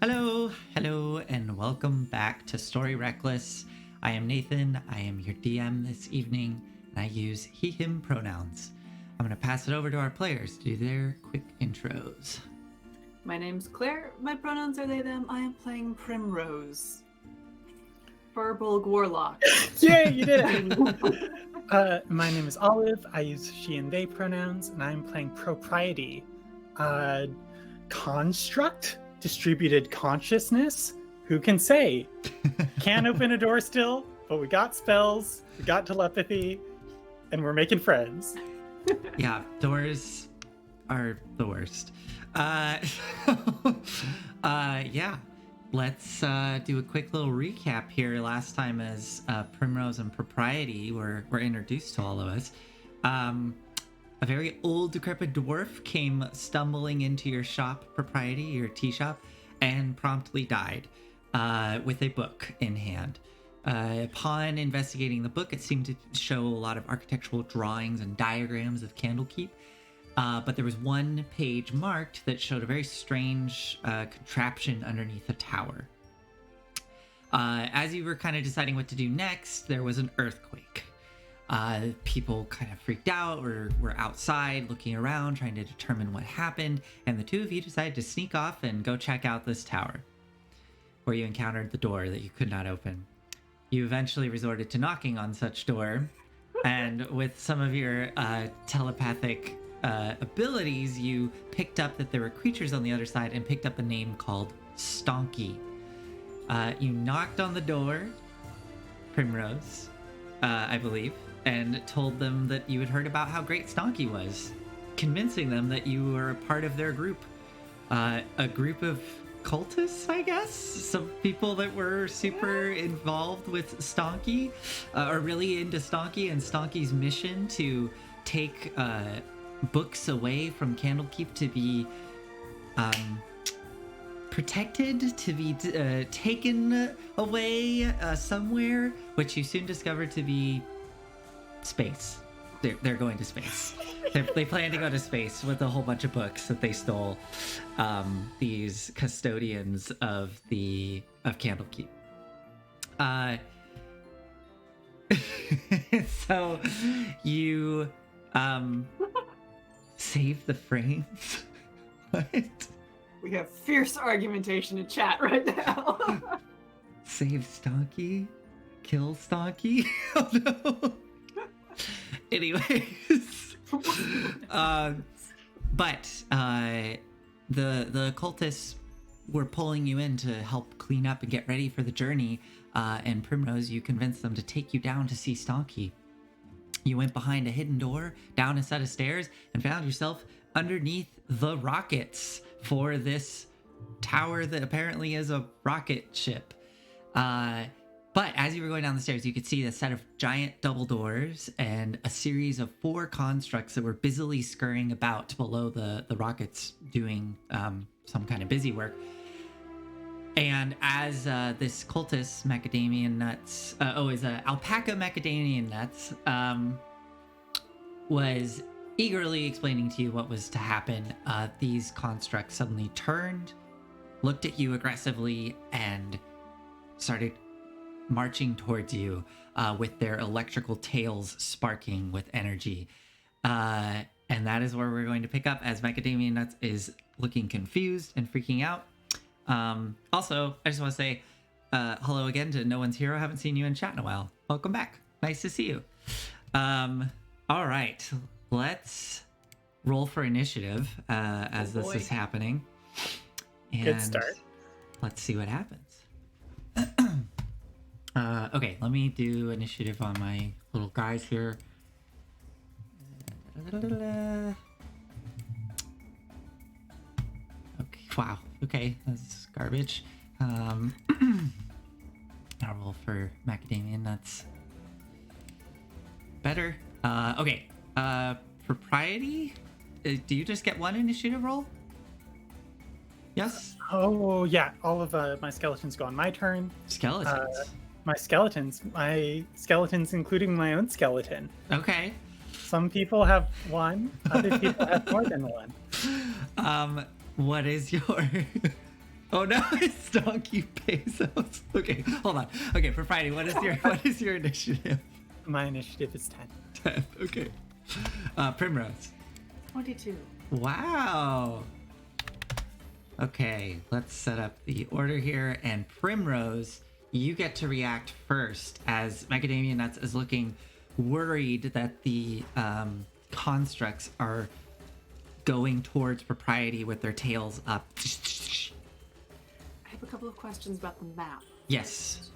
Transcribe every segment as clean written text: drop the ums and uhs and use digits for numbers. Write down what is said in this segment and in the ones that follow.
Hello, and welcome back to Story Reckless. I am Nathan, I am your DM this evening, and I use he, him pronouns. I'm going to pass it over to our players to do their quick intros. My name's Claire, my pronouns are they, them. I am playing Primrose. Furbolg Warlock. Yay, you did it! My name is Olive, I use she and they pronouns, and I'm playing Propriety. Construct? Distributed consciousness? Who can say? Can't open a door still, but we got spells, we got telepathy, and we're making friends. Yeah, doors are the worst. Yeah, let's do a quick little recap here. Last time as Primrose and Propriety were introduced to all of us. A very old, decrepit dwarf came stumbling into your shop, Propriety, your tea shop, and promptly died with a book in hand. Upon investigating the book, it seemed to show a lot of architectural drawings and diagrams of Candlekeep, but there was one page marked that showed a very strange contraption underneath a tower. As you were kind of deciding what to do next, there was an earthquake. People kind of freaked out or were outside looking around, trying to determine what happened, and the two of you decided to sneak off and go check out this tower, where you encountered the door that you could not open. You eventually resorted to knocking on such door, and with some of your telepathic abilities, you picked up that there were creatures on the other side and picked up a name called Stonky. You knocked on the door, Primrose, I believe, and told them that you had heard about how great Stonky was, convincing them that you were a part of their group. A group of cultists, I guess? Some people that were super involved with Stonky, or really into Stonky and Stonky's mission to take books away from Candlekeep to be protected, to be taken away somewhere, which you soon discovered to be space. They're going to space. They plan to go to space with a whole bunch of books that they stole. These custodians of Candlekeep. So you save the frames. What? We have fierce argumentation in chat right now. Save Stonky? Kill Stonky? Oh no. Anyways. But the cultists were pulling you in to help clean up and get ready for the journey. And Primrose, you convinced them to take you down to see Stonky. You went behind a hidden door, down a set of stairs, and found yourself underneath the rockets for this tower that apparently is a rocket ship. But as you were going down the stairs, you could see a set of giant double doors and a series of 4 constructs that were busily scurrying about below the rockets doing some kind of busy work. And as this cultist, Macadamian Nuts, Alpaca Macadamian Nuts, was eagerly explaining to you what was to happen, these constructs suddenly turned, looked at you aggressively, and started marching towards you with their electrical tails sparking with energy. And that is where we're going to pick up, as Macadamia Nuts is looking confused and freaking out. Also, I just want to say hello again to No One's Hero. Haven't seen you in chat in a while. Welcome back. Nice to see you. All right, let's roll for initiative as this is happening. And Good start. Let's see what happens. Okay, let me do initiative on my little guys here. Okay, wow. Okay, that's garbage. I'll roll for Macadamia Nuts. Better. Okay. Propriety? Do you just get one initiative roll? Yes? Oh, yeah, all of my skeletons go on my turn. Skeletons? My skeletons, including my own skeleton. Okay. Some people have one, other people have more than one. What is your Oh no, it's Stonky Pesos. Okay, hold on. Okay, Propriety, what is your initiative? My initiative is 10. 10. Okay. Primrose. 22. Wow. Okay, let's set up the order here. And Primrose, you get to react first as Macadamia Nuts is looking worried that the constructs are going towards Propriety with their tails up. I have a couple of questions about the map. Yes.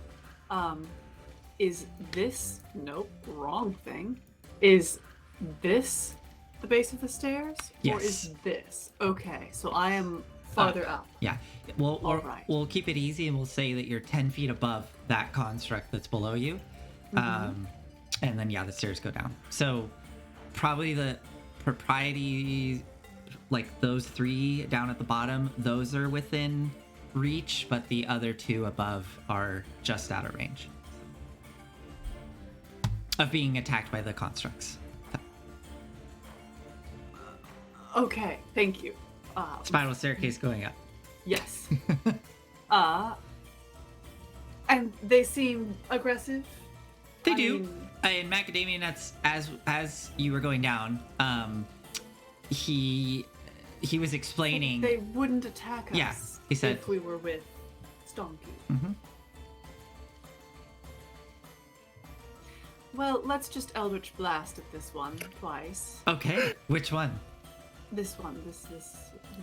Is this... Nope, wrong thing. Is this the base of the stairs? Yes. Or is this? Okay, so I am farther up. Yeah. We'll right. we'll keep it easy and we'll say that you're 10 feet above that construct that's below you. And then, yeah, the stairs go down. So probably the Propriety, like those 3 down at the bottom, those are within reach, but the other 2 above are just out of range of being attacked by the constructs. Okay, thank you. Spiral staircase going up. Yes. And they seem aggressive? They I do. mean, And Macadamia Nuts, as you were going down, he was explaining. they wouldn't attack us Yeah, he said- if we were with Stonky. Mhm. Well, let's just Eldritch Blast at this one twice. Okay, which one? This one.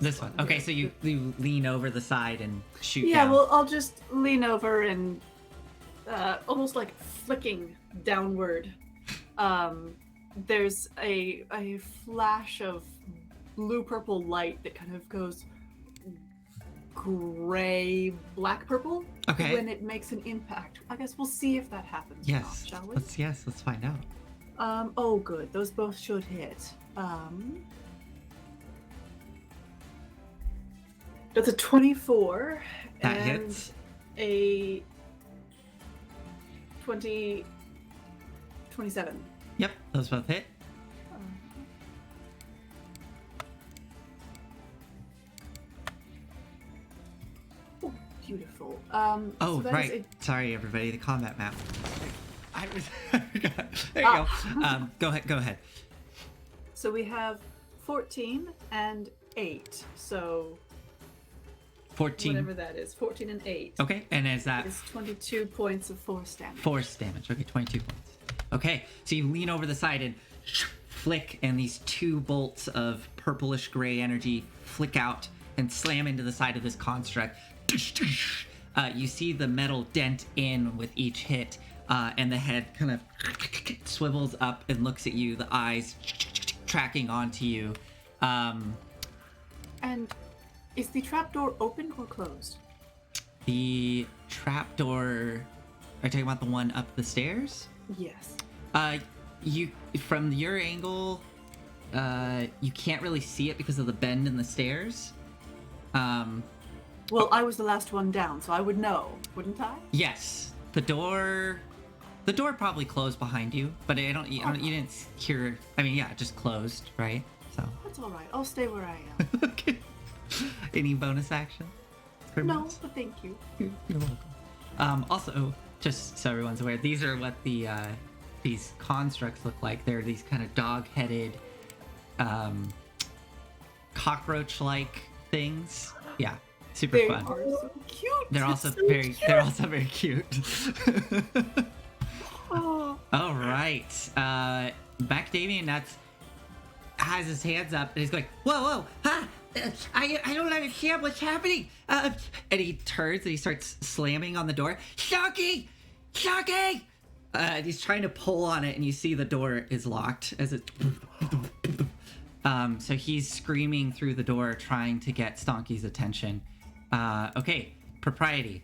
This one. Okay, so you lean over the side and shoot Yeah, down. well, I'll just lean over and almost like flicking downward. There's a flash of blue-purple light that kind of goes gray, black-purple Okay. when it makes an impact. I guess we'll see if that happens. or Yes. not, shall we? Let's find out. Oh, good. Those both should hit. That's a 24 That and hits. a 27. Yep, those both hit. Oh, beautiful. Oh, so that is right. Sorry, everybody. The combat map. I forgot. There you go. Go ahead. So we have 14 and 8. So 14. whatever that is, 14 and 8 Okay, and is that is 22 points of force damage. force damage? Okay, 22 points. Okay, so you lean over the side and flick, and these 2 bolts of purplish gray energy flick out and slam into the side of this construct. You see the metal dent in with each hit, and the head kind of swivels up and looks at you, the eyes tracking onto you. And is the trapdoor open or closed? The trapdoor... Are you talking about the one up the stairs? Yes. You from your angle, you can't really see it because of the bend in the stairs. Well, I was the last one down, so I would know, wouldn't I? Yes, the door probably closed behind you, but you didn't hear. I mean, yeah, it just closed, right? So. That's all right. I'll stay where I am. Okay. Any bonus action? No, but thank you. You're welcome. Also, just so everyone's aware, these are what these constructs look like. They're these kind of dog-headed, cockroach-like things. Yeah, super They fun. are so cute. They're also so very cute. they're also very cute. Oh. All right, Macadamia Nuts has his hands up and he's going, whoa, huh? I don't understand what's happening. And he turns and he starts slamming on the door. Stonky! And he's trying to pull on it, and you see the door is locked as it. So he's screaming through the door, trying to get Stonky's attention. Okay, Propriety.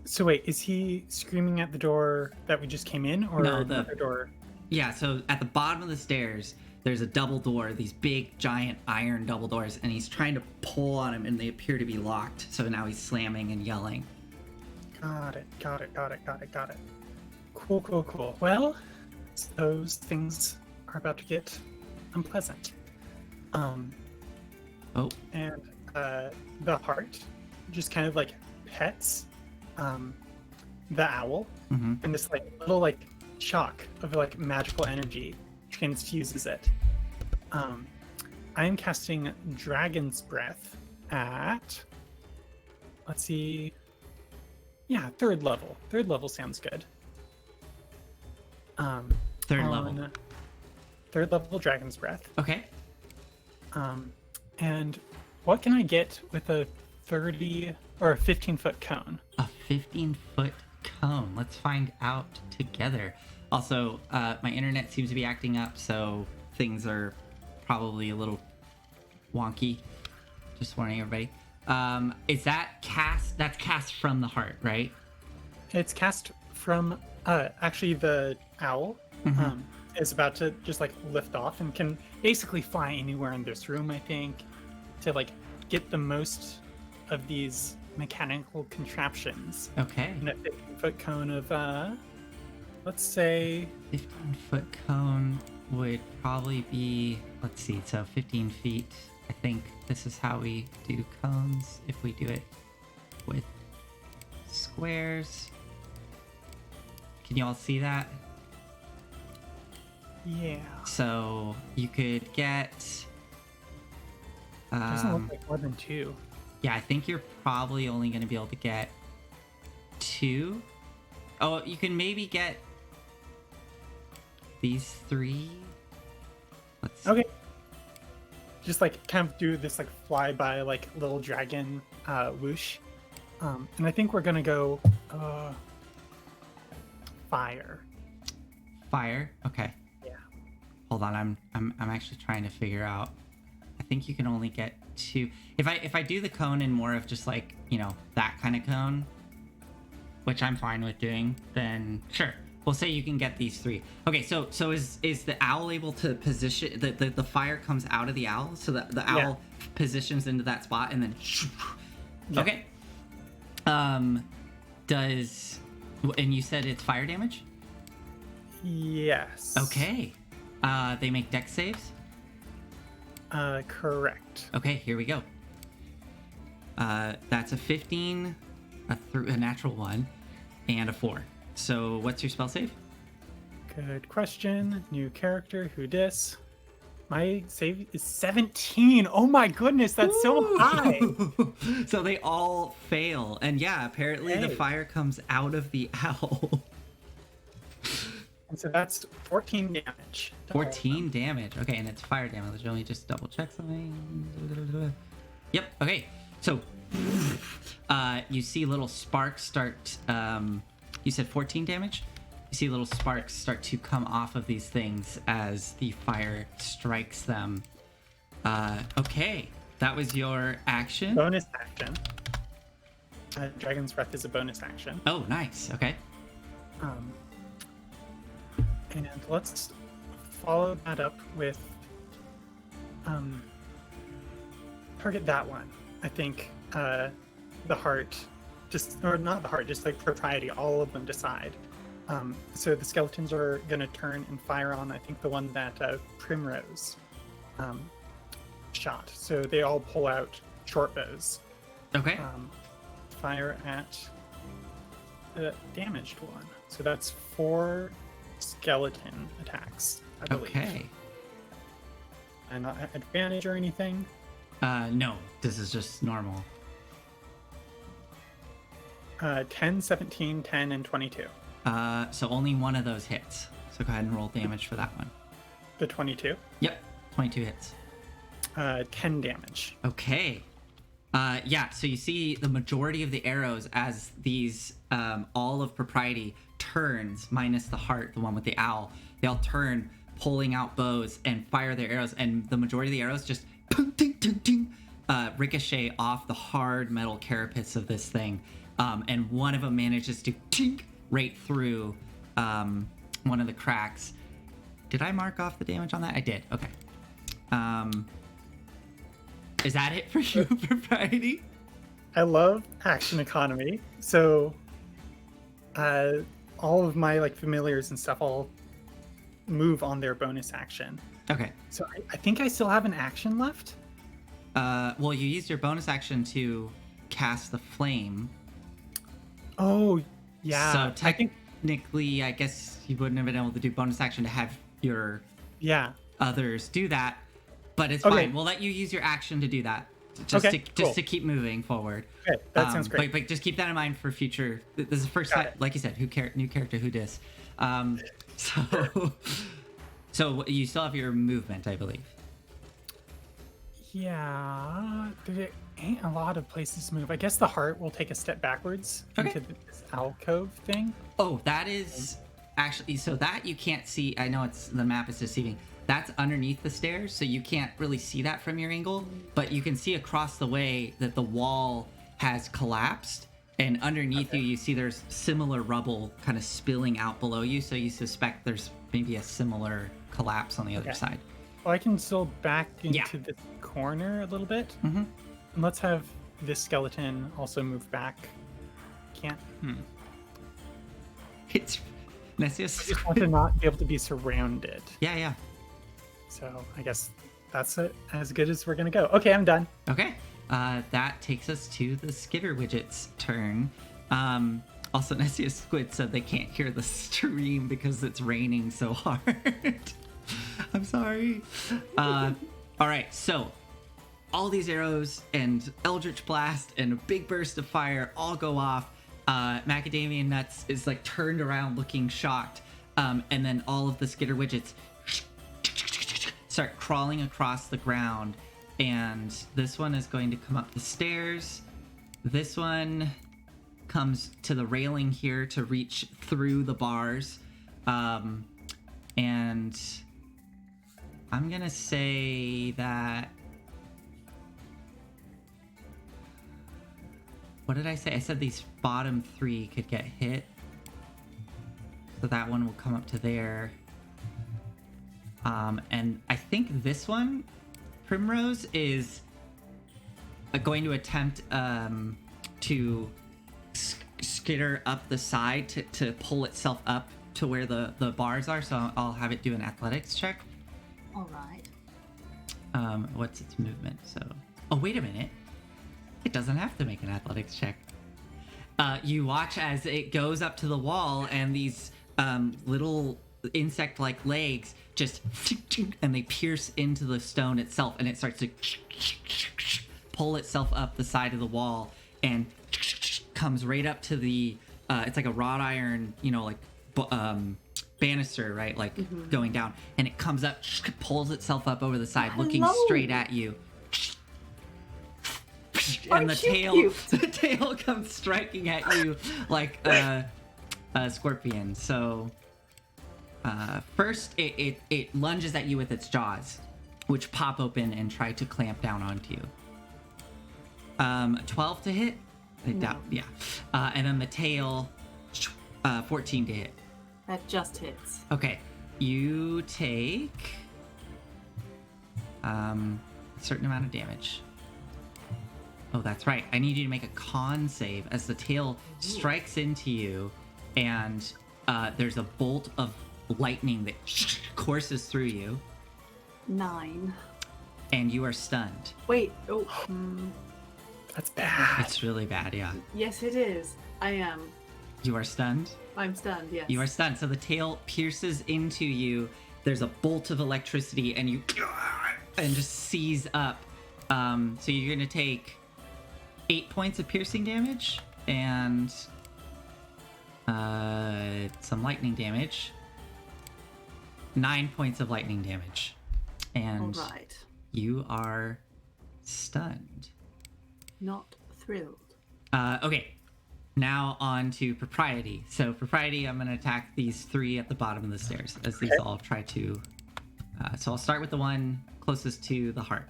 So wait, is he screaming at the door that we just came in, or No, another door? Yeah, so at the bottom of the stairs, there's a double door, these big, giant iron double doors, and he's trying to pull on them, and they appear to be locked. So now he's slamming and yelling. Got it. Cool. Well, those things are about to get unpleasant. Oh, And the heart just kind of like pets the owl, Mm-hmm. and this like little like shock of like magical energy transfuses it. I am casting Dragon's Breath at, let's see, yeah, third level. Third level sounds good. Third level. Third level Dragon's Breath. Okay. And what can I get with a 30 or a 15-foot cone? A 15-foot cone. Let's find out together. Also, my internet seems to be acting up, so things are probably a little wonky. Just warning everybody. Is that cast? That's cast from the heart, right? It's cast from actually the owl is about to just like lift off and can basically fly anywhere in this room, I think, to like get the most of these mechanical contraptions. Okay. In a 15-foot cone of let's say 15-foot cone would probably be, let's see, so 15 feet. I think this is how we do cones if we do it with squares. Can you all see that? yeah. So you could get Doesn't look like more than 2. yeah, I think you're probably only going to be able to get 2. Oh, you can maybe get these 3. Let's see. Okay. Just like kind of do this like flyby like little dragon whoosh. And I think we're gonna go fire. Fire. Okay. Yeah. Hold on. I'm actually trying to figure out. I think you can only get 2. If I do the cone in more of just like, you know, that kind of cone, which I'm fine with doing, then sure. We'll say you can get these 3. Okay, so is the owl able to position the fire comes out of the owl, so that the owl positions into that spot and then okay. Does, and you said it's fire damage? Yes. Okay. They make dex saves? Correct. Okay, here we go. That's a 15, a natural 1, and a 4. So what's your spell save? Good question. New character, who dis? My save is 17. Oh my goodness, that's so high. So they all fail. And yeah, apparently the fire comes out of the owl. And so that's 14 damage. 14 damage. Okay, and it's fire damage. Let me just double check something. Yep, okay. So you see little sparks start... you said 14 damage? You see little sparks start to come off of these things as the fire strikes them. Okay, that was your action. Bonus action. Dragon's Breath is a bonus action. Oh, nice. Okay. And let's follow that up with target that one. I think the heart, or not the heart, just like propriety, all of them decide. So the skeletons are going to turn and fire on, I think, the one that Primrose shot. So they all pull out short bows. Okay. Fire at the damaged one. So that's 4 skeleton attacks, I believe. Okay. And not at advantage or anything. No, this is just normal. 10, 17, 10, and 22. So only one of those hits. So go ahead and roll damage for that one. The 22. Yep, 22 hits. 10 damage. Okay. Yeah, so you see the majority of the arrows as these, all of Propriety turns, minus the heart, the one with the owl. They all turn, pulling out bows and fire their arrows, and the majority of the arrows just ricochet off the hard metal carapace of this thing. And one of them manages to tink right through one of the cracks. Did I mark off the damage on that? I did. Okay. Is that it for you, Propriety? I love action economy. So all of my like familiars and stuff all move on their bonus action. Okay. So I think I still have an action left. Well, you used your bonus action to cast the flame. Oh, yeah. So I think, technically, I guess you wouldn't have been able to do bonus action to have your yeah. others do that, but it's Okay. fine. We'll let you use your action to do that, just Okay, to cool. keep moving forward. Okay, that sounds great. But just keep that in mind for future. This is the first Got time, it. like you said, new character, who dis. So you still have your movement, I believe. Yeah, there ain't a lot of places to move. I guess the heart will take a step backwards Okay. into this alcove thing. Oh, that is actually, so that you can't see. I know it's the map is deceiving. That's underneath the stairs, so you can't really see that from your angle, but you can see across the way that the wall has collapsed, and underneath you see there's similar rubble kind of spilling out below you, so you suspect there's maybe a similar collapse on the other Okay. side. Well, I can still back into Yeah. this corner a little bit. Mm-hmm. And let's have this skeleton also move back. Can't. It's I Nessius. just want to not be able to be surrounded. Yeah. So I guess that's it, as good as we're gonna go. Okay, I'm done. Okay. That takes us to the Skitter Widget's turn. Also, Nessius Squid said they can't hear the stream because it's raining so hard. I'm sorry. All right, so all these arrows and Eldritch Blast and a big burst of fire all go off. Macadamia Nuts is like turned around looking shocked. And then all of the Skitter Widgets start crawling across the ground. And this one is going to come up the stairs. This one comes to the railing here to reach through the bars. And I'm gonna say that... What did I say? I said these bottom three could get hit. So that one will come up to there. And I think this one, Primrose, is going to attempt to skitter up the side to pull itself up to where the bars are. So I'll have it do an athletics check. All right. What's its movement? So, oh, wait a minute. It doesn't have to make an athletics check. You watch as it goes up to the wall, and these little insect-like legs just and they pierce into the stone itself, and it starts to pull itself up the side of the wall and comes right up to the it's like a wrought iron, like banister, right? Like going down, and it comes up, pulls itself up over the side, looking straight at you. And the tail comes striking at you like a scorpion. So first it lunges at you with its jaws, which pop open and try to clamp down onto you. 12 to hit? I doubt, yeah. And then the tail, 14 to hit. That just hits. Okay, you take a certain amount of damage. Oh, that's right. I need you to make a con save as the tail strikes into you, and there's a bolt of lightning that courses through you, 9. and you are stunned. Wait. Oh. That's bad. It's really bad, yeah. Yes, it is. I am. You are stunned? I'm stunned. Yes. You are stunned. So the tail pierces into you. There's a bolt of electricity, and you just seize up. So you're gonna take 8 points of piercing damage and some lightning damage. 9 points of lightning damage, and All right. you are stunned. Not thrilled. Okay. Now on to Propriety. So Propriety, I'm going to attack these 3 at the bottom of the stairs as these all try to... so I'll start with the one closest to the heart.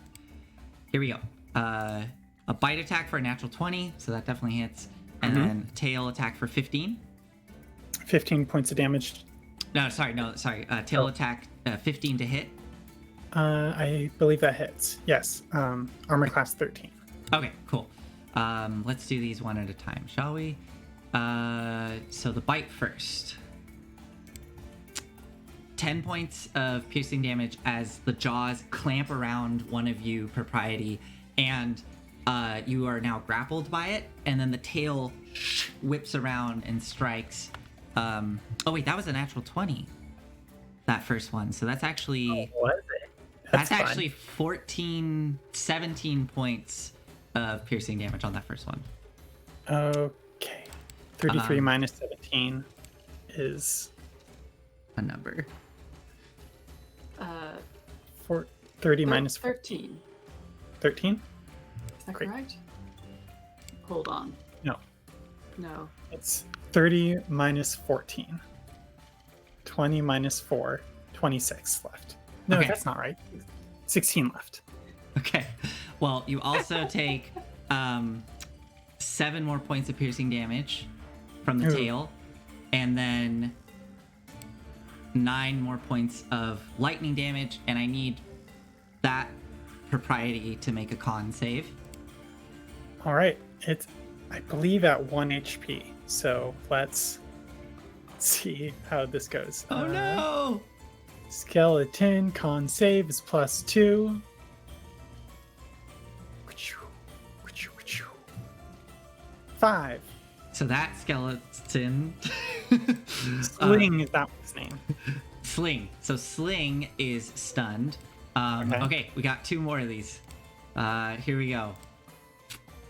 Here we go. A bite attack for a natural 20, so that definitely hits. And then tail attack for 15. 15 points of damage. No, sorry. Tail attack 15 to hit. I believe that hits. Yes. Armor class 13. Okay, cool. Let's do these one at a time, shall we? So the bite first. 10 points of piercing damage as the jaws clamp around one of you, Propriety, and you are now grappled by it, and then the tail whips around and strikes. Oh wait, that was a natural 20. That first one. So that's actually Was it? that's fun. actually 17 points of piercing damage on that first one. Okay. 33 Um, minus 17 is A number. 30 minus 13. 13? Is that Great. correct? Hold on. No. No. It's 30 minus 14. 20 minus 4. 26 left. No, Okay. that's not right. 16 left. Okay. Well, you also take 7 more points of piercing damage from the Ooh. tail, and then 9 more points of lightning damage, and I need that propriety to make a con save. All right. It's, I believe, at 1 HP. So let's see how this goes. Oh no! Skeleton con save is +2. 5. So that skeleton. Sling is that one's name. Sling. So Sling is stunned. Okay, we got 2 more of these. Here we go.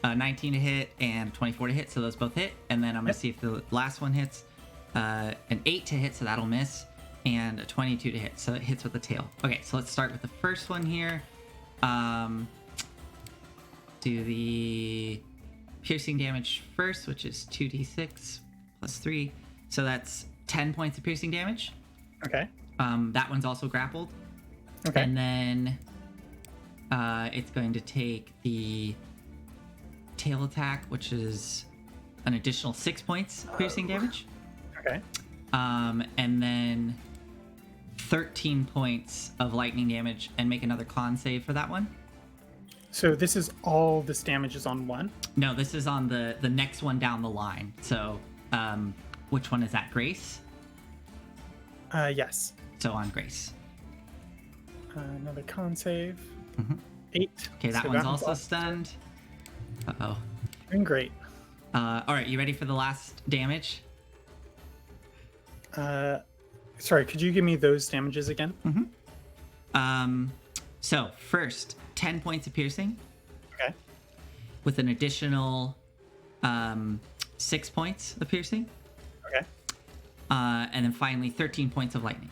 19 to hit and 24 to hit, so those both hit. And then I'm gonna see if the last one hits. An 8 to hit, so that'll miss, and a 22 to hit, so it hits with the tail. Okay, so let's start with the first one here. Do the piercing damage first, which is 2d6 plus 3, so that's 10 points of piercing damage. Okay. That one's also grappled. Okay. And then it's going to take the tail attack, which is an additional 6 points piercing damage. Okay. And then 13 points of lightning damage, and make another con save for that one. So this is all this damage is on one? No, this is on the next one down the line. So which one is that? Grace? Yes. So on Grace. Another con save. Mhm. 8. Okay, that So one's also lost. stunned. Uh-oh. Doing great. All right, you ready for the last damage? Sorry, could you give me those damages again? So first, 10 points of piercing Okay. with an additional 6 points of piercing. Okay. And then finally 13 points of lightning.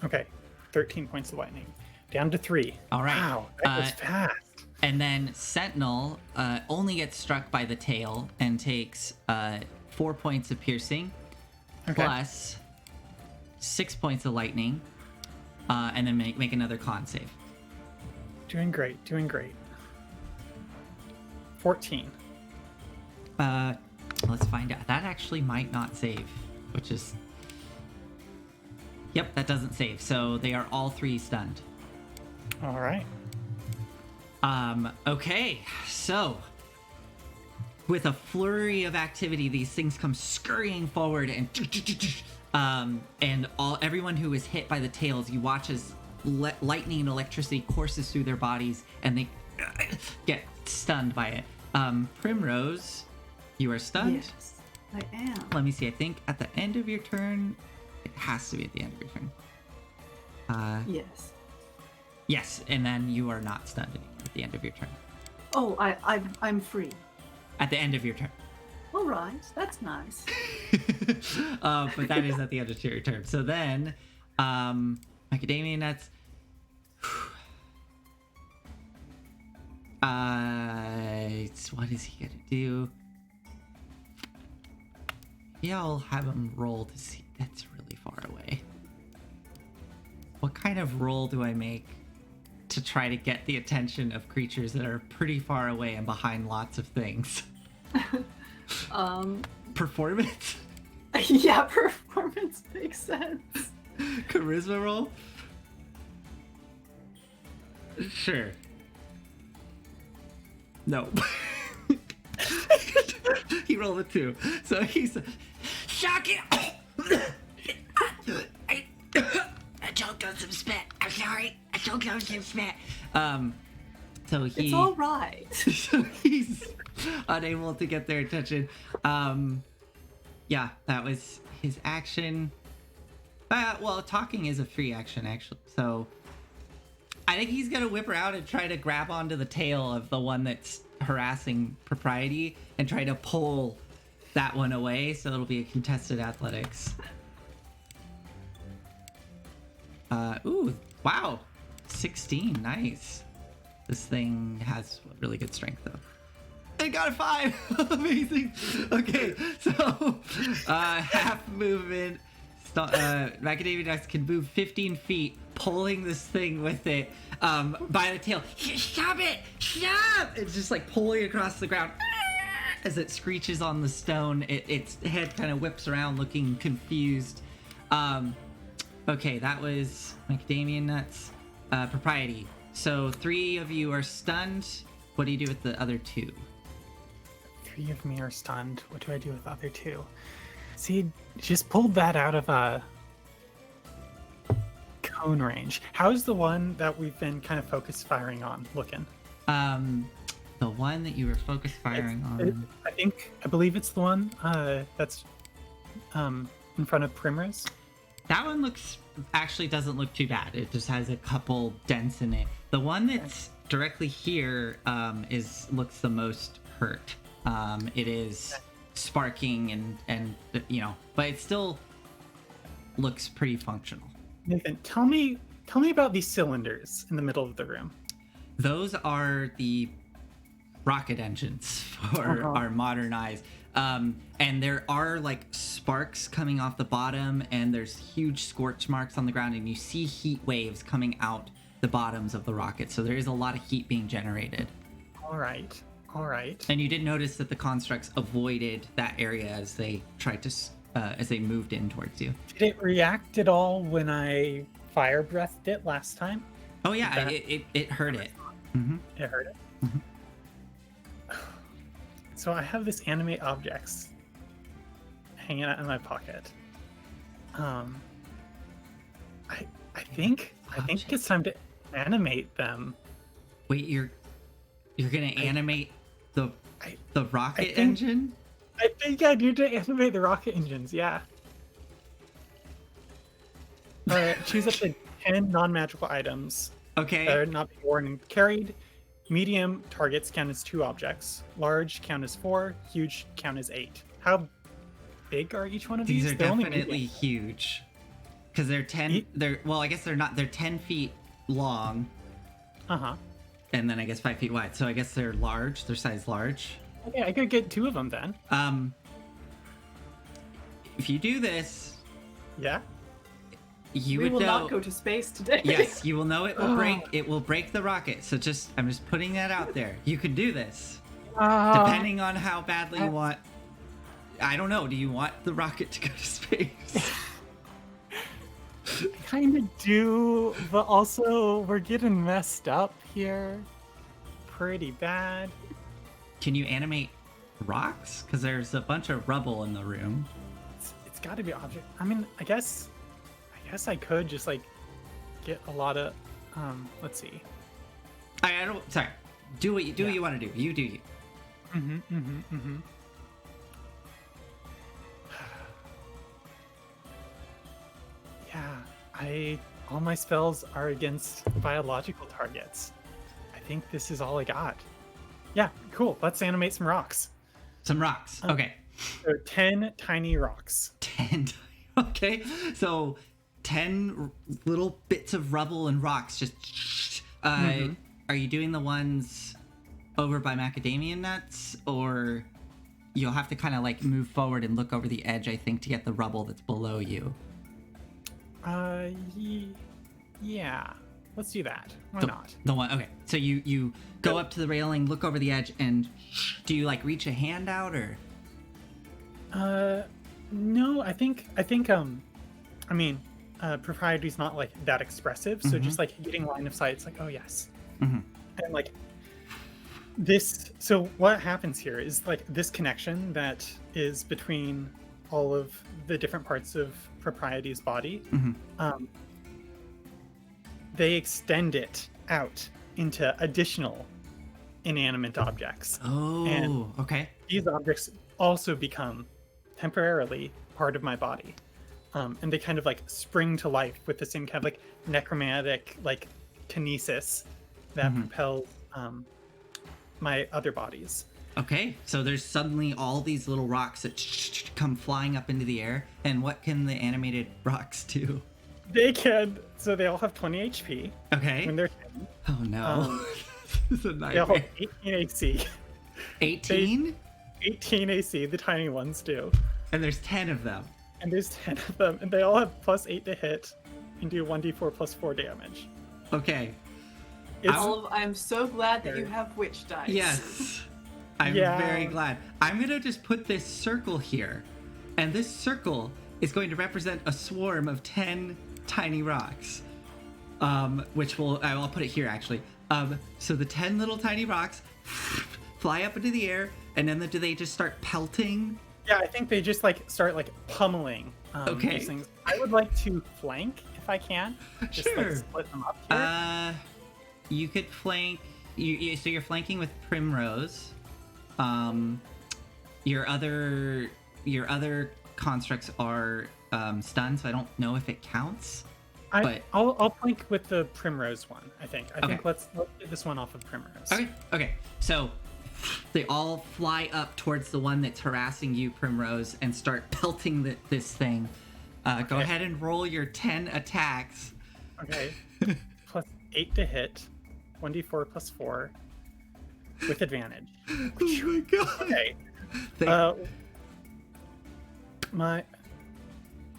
Okay. 13 points of lightning. Down to 3. All right. Wow, that was fast. And then Sentinel only gets struck by the tail and takes 4 points of piercing, Okay. plus 6 points of lightning, and then make another con save. Doing great. Doing great. 14. Let's find out. That actually might not save, which is... Yep, that doesn't save. So they are all 3 stunned. All right. Okay, so with a flurry of activity, these things come scurrying forward, and everyone who is hit by the tails, you watch as lightning and electricity courses through their bodies, and they get stunned by it. Primrose, you are stunned. Yes, I am. Let me see. I think at the end of your turn, it has to be at the end of your turn. Yes. Yes, and then you are not stunned anymore at the end of your turn. Oh, I'm free. At the end of your turn. All right, that's nice. But that is at the end of your turn. So then, Macadamia Nuts. What is he gonna do? Yeah, I'll have him roll to see. That's really far away. What kind of roll do I make to try to get the attention of creatures that are pretty far away and behind lots of things? Performance? Yeah, performance makes sense. Charisma roll? Sure. No. He rolled a 2. So he's shocking. I choked on some spit. I'm sorry. I choked on some spit. So It's all right. so he's unable to get their attention. Yeah, that was his action. Well, talking is a free action, actually. So I think he's gonna whip around and try to grab onto the tail of the one that's harassing Propriety and try to pull that one away. So it'll be a contested athletics. Ooh, wow, 16, nice. This thing has really good strength, though. I got a 5. Amazing. Okay, so half movement. Macadamia nuts can move 15 feet, pulling this thing with it by the tail. Stop it! Stop! It's just like pulling across the ground. As it screeches on the stone, its head kind of whips around, looking confused. Okay, that was Macadamia nuts. Propriety. So 3 of you are stunned. What do you do with the other 2? 3 of me are stunned. What do I do with the other 2? See, just pulled that out of a cone range. How's the one that we've been kind of focus firing on looking? The one that you were focus firing on. I believe it's the one that's in front of Primrose. That one doesn't look too bad. It just has a couple dents in it. The one that's directly here looks the most hurt. It is sparking and but it still looks pretty functional. Nathan, tell me about these cylinders in the middle of the room. Those are the rocket engines for our modern eyes. And there are like sparks coming off the bottom, and there's huge scorch marks on the ground, and you see heat waves coming out the bottoms of the rocket. So there is a lot of heat being generated. All right. And you did notice that the constructs avoided that area as they tried to, as they moved in towards you. Did it react at all when I fire breathed it last time? Oh yeah, it hurt it. Mm-hmm. It hurt it. Mm-hmm. So I have this animate objects hanging out in my pocket. I think it's time to animate them. Wait, you're gonna animate the rocket think- engine? I think I need to animate the rocket engines. Yeah. All right. Choose up to 10 non-magical items Okay. that are not being worn and carried. Medium targets count as 2 objects. Large count as 4. Huge count as 8. How big are each one of these? These are They're only definitely medium. huge. Because they're 10. Well, I guess they're not. They're 10 feet long. Uh-huh. And then I guess 5 feet wide. So I guess they're large. They're size large. Okay, I could get 2 of them then. If you do this, Yeah. you We would will know. not go to space today. Yes, you will know it will break. It will break the rocket. So I'm just putting that out there. You could do this, depending on how badly you want. I don't know. Do you want the rocket to go to space? Kind of do, but also we're getting messed up here. Pretty bad. Can you animate rocks? Because there's a bunch of rubble in the room. It's got to be object. I mean, I guess I could just like get a lot of. Let's see. I don't. Sorry. Do what you want to do. You do you. Yeah, all my spells are against biological targets. I think this is all I got. Yeah, cool. Let's animate some rocks. Some rocks. Okay. So 10 tiny rocks. 10. Okay. So 10 little bits of rubble and rocks. Just. Are you doing the ones over by macadamia nuts, or you'll have to kind of like move forward and look over the edge? I think to get the rubble that's below you. Yeah. Let's do that. Why not? The one. Okay. So you go up to the railing, look over the edge, and do you like reach a hand out or? No. I think. I mean, Propriety's not like that expressive, so just like getting line of sight, it's like, oh yes. And like this. So what happens here is like this connection that is between all of the different parts of Propriety's body. They extend it out into additional inanimate objects. Oh, okay. These objects also become temporarily part of my body. And they kind of like spring to life with the same kind of like necromantic like kinesis that propels my other bodies. Okay, so there's suddenly all these little rocks that come flying up into the air. And what can the animated rocks do? They can, so they all have 20 HP Okay. when they're 10. Oh no. This is a They all have nightmare. 18 AC. 18? 18 AC, the tiny ones do. And there's 10 of them. And there's 10 of them, and they all have +8 to hit and do 1d4 plus 4 damage. Okay. It's, I'm so glad that you have witch dice. Yes. I'm Yeah. very glad. I'm going to just put this circle here. And this circle is going to represent a swarm of 10 tiny rocks. Which I'll put it here actually. So the 10 little tiny rocks fly up into the air, and then do they just start pelting? yeah, I think they just like start like pummeling Okay. these things. I would like to flank if I can. Just Sure. like split them up here. You could flank. So you're flanking with Primrose. Your other constructs are stunned, so I don't know if it counts. but- I'll flank with the Primrose one, I think. I think Okay. let's get this one off of Primrose. Okay. So they all fly up towards the one that's harassing you, Primrose, and start pelting this thing. Go ahead and roll your 10 attacks. Okay. +8 to hit. 1d4 plus 4. With advantage. Oh my god. Okay. Thank-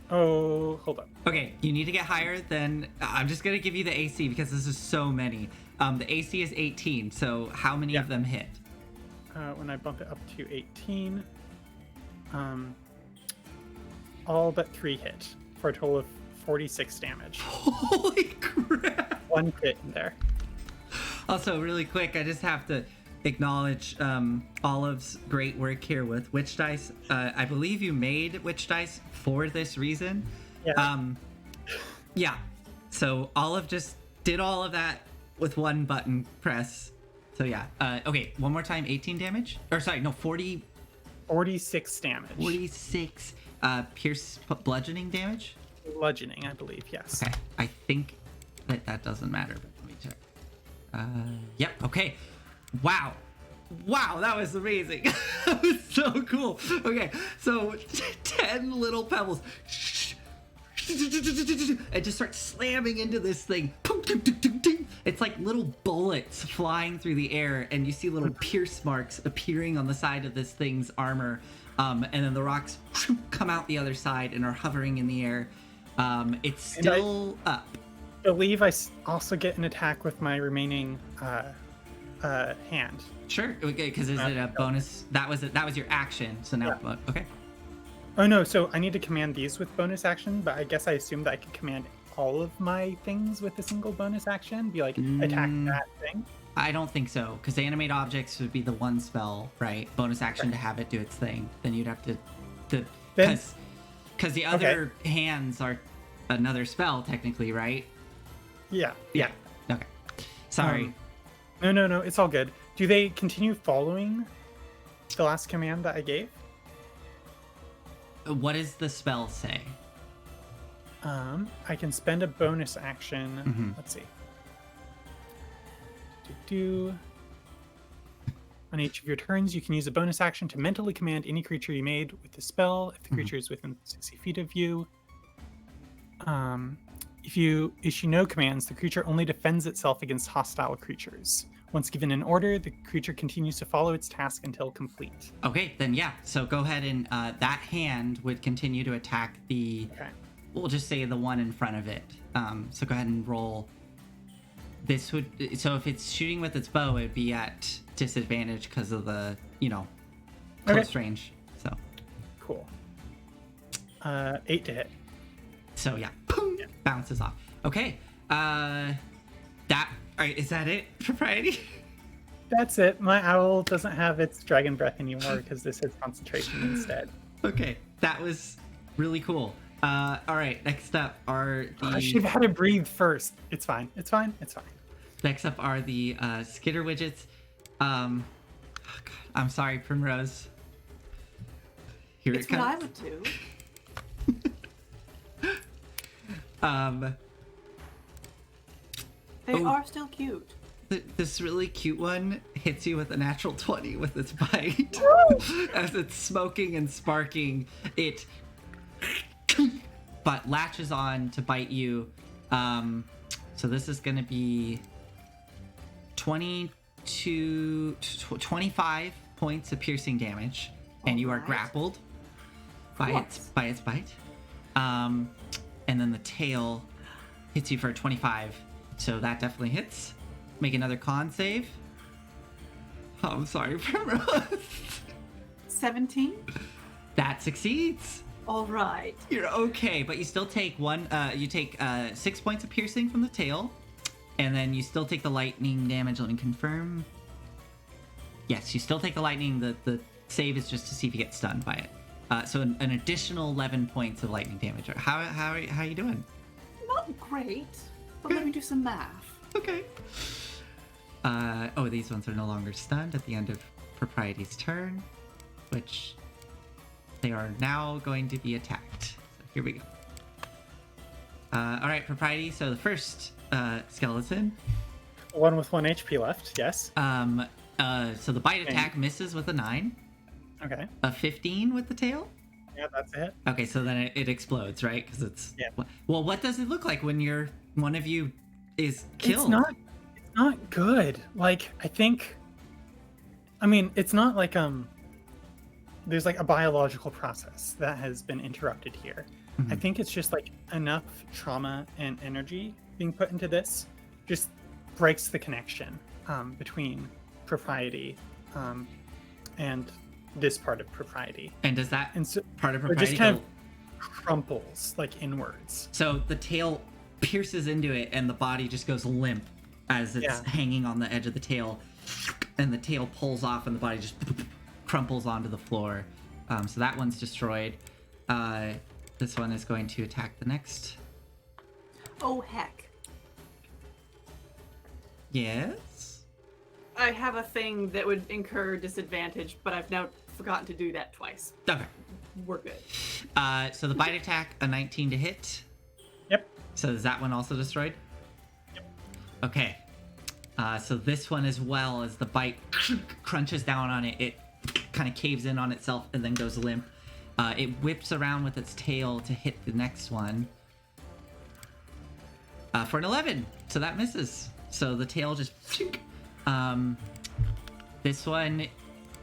Hold up. Okay, you need to get higher than. I'm just gonna give you the AC because this is so many. The AC is 18. So how many of them hit? When I bump it up to 18, all but 3 hit for a total of 46 damage. Holy crap! One hit in there. Also, really quick, I just have to acknowledge Olive's great work here with Witch Dice. I believe you made Witch Dice for this reason. Yeah. Yeah. So Olive just did all of that with one button press. So yeah. Okay, one more time. 18 damage. Or sorry, no, 46 damage. 46 pierce bludgeoning damage. Bludgeoning, I believe, yes. Okay, I think that doesn't matter, but let me check. Yep, okay. Wow, that was amazing. That was so cool. Okay, so 10 little pebbles and just start slamming into this thing. It's like little bullets flying through the air, and you see little pierce marks appearing on the side of this thing's armor. And then the rocks come out the other side and are hovering in the air. It's still up. I believe I also get an attack with my remaining hand. Sure, because is it a bonus? That was your action. So now, Yeah. okay. Oh no, so I need to command these with bonus action, but I guess I assumed that I could command all of my things with a single bonus action. Be like, attack that thing. I don't think so, because animate objects would be the one spell, right? Bonus action to have it do its thing. Then you'd have to, because the other hands are another spell technically, right? Yeah. Okay. Sorry. No, it's all good. Do they continue following the last command that I gave? What does the spell say? I can spend a bonus action. Let's see. On each of your turns, you can use a bonus action to mentally command any creature you made with the spell if the creature is within 60 feet of you. If you issue no commands, the creature only defends itself against hostile creatures. Once given an order, the creature continues to follow its task until complete. Okay, then yeah. So go ahead and that hand would continue to attack the. Okay. We'll just say the one in front of it. So go ahead and roll. This would. So if it's shooting with its bow, it'd be at disadvantage because of the close range. So. Cool. 8 to hit. So yeah, boom, bounces off. Okay. Is that it, Propriety? That's it. My owl doesn't have its dragon breath anymore because this is concentration instead. Okay, that was really cool. All right, next up are the. I should have had to breathe first. It's fine. Next up are the skitter widgets. Oh God, I'm sorry, Primrose. Here It's it comes. what I would do. They are still cute. This really cute one hits you with a natural 20 with its bite. As it's smoking and sparking, it but latches on to bite you. So this is going to be 25 points of piercing damage, and you are grappled by its bite. And then the tail hits you for 25, so that definitely hits. Make another con save. Oh, I'm sorry, Primrose. 17? That succeeds. All right. You're okay, but you still take 6 points of piercing from the tail, and then you still take the lightning damage. Let me confirm. Yes, you still take the lightning. The save is just to see if you get stunned by it. So an additional 11 points of lightning damage. How are you doing? Not great, but let me do some math. Okay. These ones are no longer stunned at the end of Propriety's turn, which they are now going to be attacked. So here we go. All right, Propriety. So the first skeleton. One with 1 HP left. Yes. So the bite attack misses with a 9. Okay. A 15 with the tail. Yeah, that's it. Okay, so then it explodes, right? Because it's Well, what does it look like when one of you is killed? It's not good. Like, it's not like there's like a biological process that has been interrupted here. Mm-hmm. I think it's just like enough trauma and energy being put into this just breaks the connection between Propriety and this part of Propriety. And does that part of It Propriety just kind of crumples like inwards. So the tail pierces into it, and the body just goes limp as it's hanging on the edge of the tail, and the tail pulls off, and the body just crumples onto the floor. So that one's destroyed. This one is going to attack the next. Oh, heck. Yes? I have a thing that would incur disadvantage, but I've now forgotten to do that twice. Okay. We're good. So the bite attack, a 19 to hit. Yep. So is that one also destroyed? Yep. Okay. So this one as well, as the bite crunches down on it, it kind of caves in on itself and then goes limp. It whips around with its tail to hit the next one. For an 11. So that misses. So the tail just... this one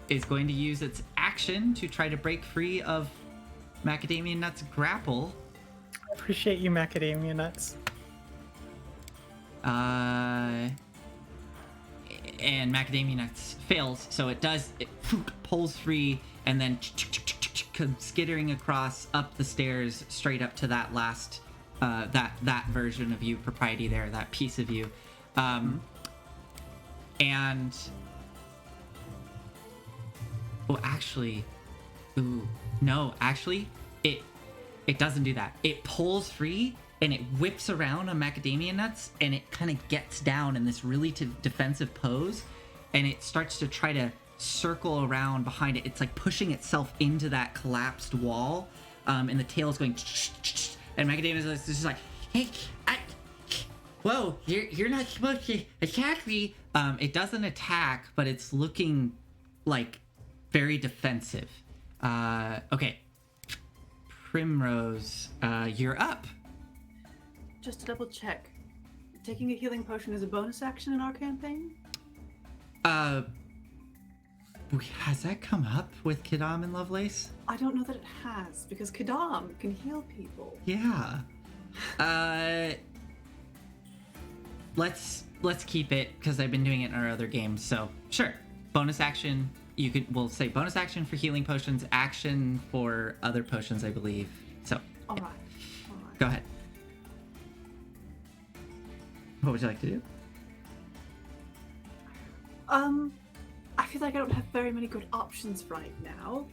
is going to use its action to try to break free of Macadamia Nut's grapple. I appreciate you, Macadamia Nuts. And Macadamia Nuts fails, so it pulls free and then comes skittering across up the stairs straight up to that last that version of you, Propriety there, that piece of you. And it doesn't do that. It pulls free and it whips around on Macadamia Nuts, and it kind of gets down in this really defensive pose, and it starts to try to circle around behind it. It's like pushing itself into that collapsed wall, and the tail is going, and Macadamia is just like, hey, whoa, you're not supposed to attack me. It doesn't attack, but it's looking like very defensive. Okay. Primrose, you're up. Just to double check, taking a healing potion is a bonus action in our campaign? Has that come up with Kidam and Lovelace? I don't know that it has, because Kidam can heal people. Yeah. Let's keep it, because I've been doing it in our other games, so sure. Bonus action, we'll say bonus action for healing potions, action for other potions, I believe. So, All right. Go ahead. What would you like to do? I feel like I don't have very many good options right now.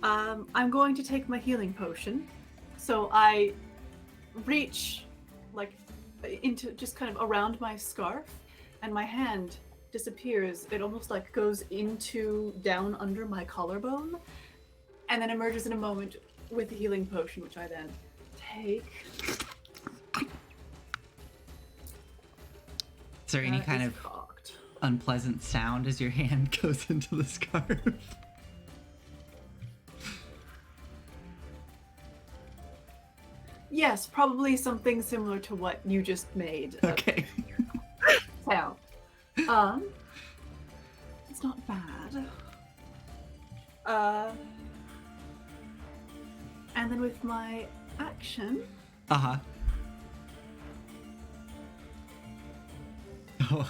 I'm going to take my healing potion. So I reach, into just kind of around my scarf and my hand disappears. It almost like goes down under my collarbone, and then emerges in a moment with the healing potion, which I then take. Is there any kind of unpleasant sound as your hand goes into the scarf? Yes, probably something similar to what you just made. Okay. Sound. It's not bad. And then with my action. Uh-huh. Oh,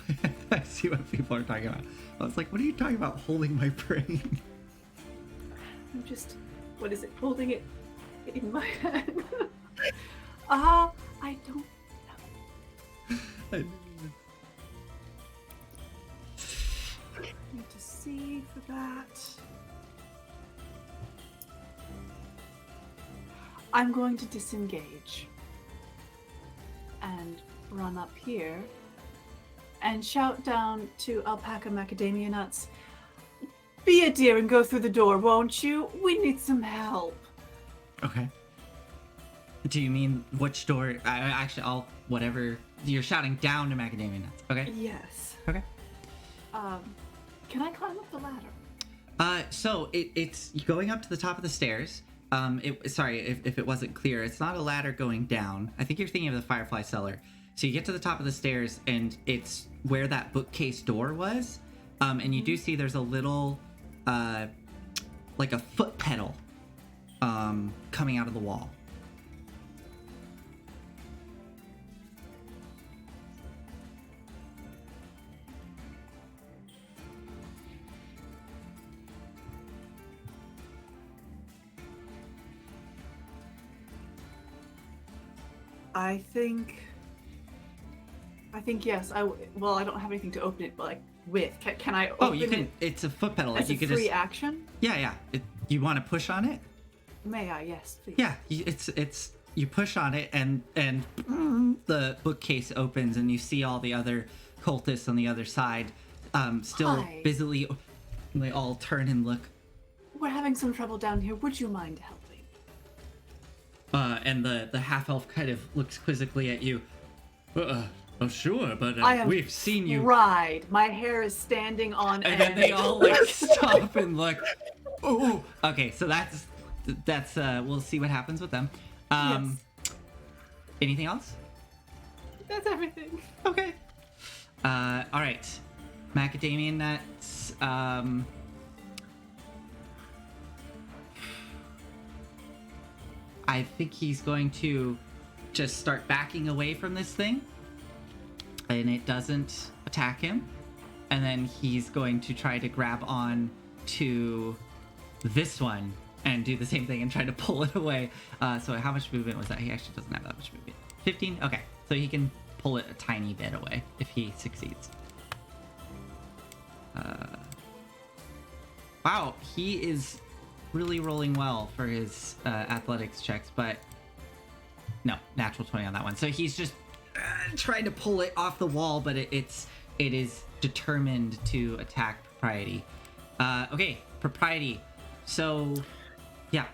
I see what people are talking about. I was like, what are you talking about holding my brain? I'm just, what is it, holding it in my hand? I don't know. Need to see for that. I'm going to disengage and run up here and shout down to Alpaca Macadamia Nuts, "Be a dear and go through the door, won't you? We need some help." Okay. Do you mean which door? Actually, I'll whatever. You're shouting down to Macadamia Nuts. Okay. Yes. Okay. Can I climb up the ladder? So it's going up to the top of the stairs. Sorry if it wasn't clear. It's not a ladder going down. I think you're thinking of the Firefly Cellar. So you get to the top of the stairs, and it's where that bookcase door was. And you do see there's a little, like a foot pedal, coming out of the wall. I think yes. I don't have anything to open it, but like with. Can I open it? Oh, you can. It's a foot pedal. As you a could free just. action? Yeah. You want to push on it? May I? Yes, please. Yeah. It's. You push on it, and the bookcase opens, and you see all the other cultists on the other side, still Hi. busily. They all turn and look. We're having some trouble down here. Would you mind helping? And the half elf kind of looks quizzically at you. Oh sure, but we've seen you. Tried. My hair is standing on And end. then they all like stop and look. Oh, okay. So that's we'll see what happens with them. Yes. Anything else? That's everything. Okay. All right. Macadamia nuts. I think he's going to just start backing away from this thing, and it doesn't attack him. And then he's going to try to grab on to this one and do the same thing and try to pull it away. So how much movement was that? He actually doesn't have that much movement. 15? Okay. So he can pull it a tiny bit away if he succeeds. Wow, he is really rolling well for his athletics checks, but no, natural 20 on that one. So he's just trying to pull it off the wall, but it is determined to attack Propriety. Okay, Propriety. So, yeah.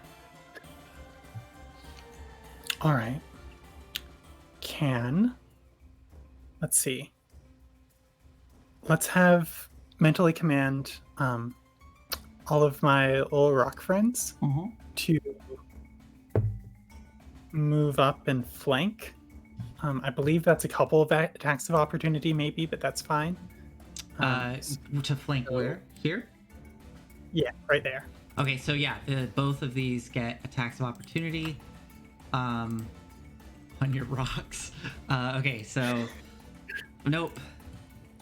All right. Let's see. Let's have mentally command all of my little rock friends to move up and flank. I believe that's a couple of attacks of opportunity, maybe, but that's fine. To flank where? Here? Yeah, right there. Okay, so yeah, both of these get attacks of opportunity on your rocks. Okay, so nope.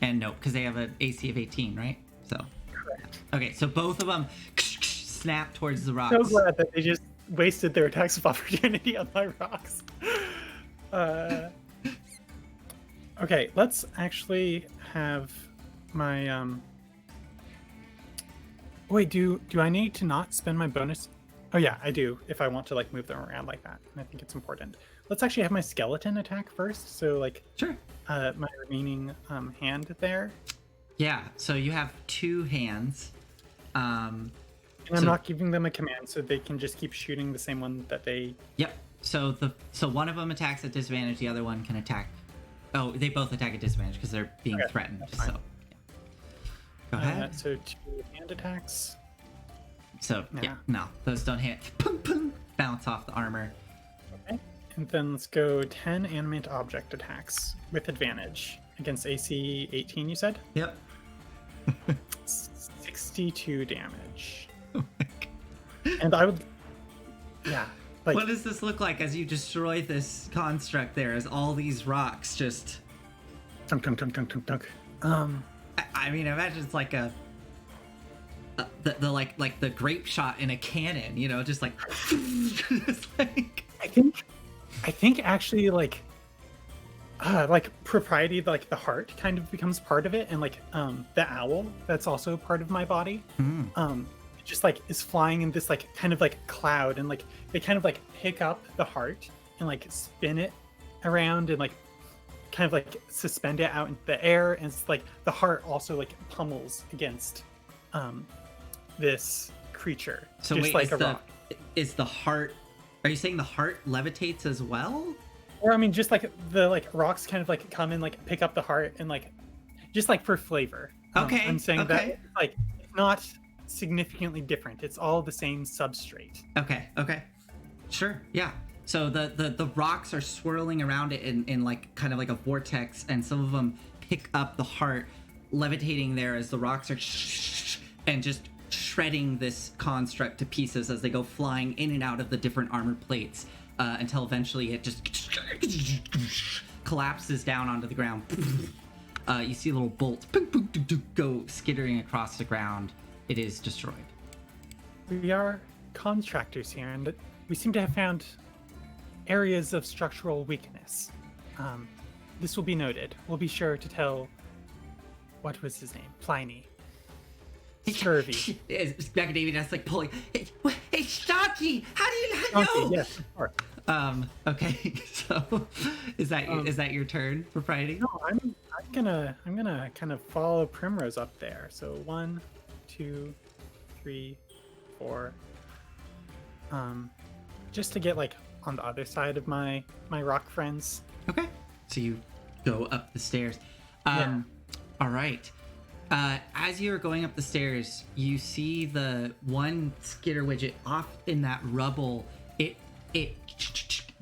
And nope, because they have an AC of 18, right? So Correct. Okay, so both of them snap towards the rocks. So glad that they just wasted their attacks of opportunity on my rocks. Okay, let's actually have my Wait, do I need to not spend my bonus? Oh yeah, I do. If I want to like move them around like that, and I think it's important. let's actually have my skeleton attack first. So like Sure. my remaining hand there. Yeah. So you have 2 hands. And I'm not giving them a command, so they can just keep shooting the same one that they. Yep. So one of them attacks at disadvantage. The other one can attack. Oh, they both attack at disadvantage because they're being threatened. That's fine. So go ahead. So 2 hand attacks. So yeah, no, those don't hit. Pung, pung, bounce off the armor. Okay. And then let's go 10 animate object attacks with advantage against AC 18. You said Yep. 62 damage. Oh my God. And I would, yeah. Like, What does this look like as you destroy this construct there? As all these rocks just. tunk, tunk, tunk, tunk, tunk, tunk. I mean, imagine it's like the like the grape shot in a cannon, you know, just like. Just like. I think actually like propriety, like the heart kind of becomes part of it, and like the owl that's also part of my body. Just like is flying in this like kind of like cloud, and like they kind of like pick up the heart and like spin it around and like kind of like suspend it out into the air, and it's like the heart also like pummels against this creature. So just wait, like a rock. is the heart? Are you saying the heart levitates as well? Or I mean, just like the like rocks kind of like come and like pick up the heart and like just like for flavor. Okay. I'm saying okay. that like it's not significantly different. It's all the same substrate. Okay. Sure. Yeah. So the rocks are swirling around it in like kind of like a vortex, and some of them pick up the heart, levitating there as the rocks are and just shredding this construct to pieces as they go flying in and out of the different armor plates until eventually it just collapses down onto the ground. You see little bolts go skittering across the ground. It is destroyed. We are contractors here, and we seem to have found areas of structural weakness. This will be noted. We'll be sure to tell. What was his name? Pliny. Scurvy. Macadamia that's like pulling. Hey, Stonky! How do you Okay, know? yes, of course. Okay. So, is that your turn, Propriety? No, I'm gonna kind of follow Primrose up there. So 1, 2, 3, 4. Just to get like on the other side of my rock friends. Okay. So you go up the stairs. Yeah. All right. As you're going up the stairs, you see the one skitter widget off in that rubble. It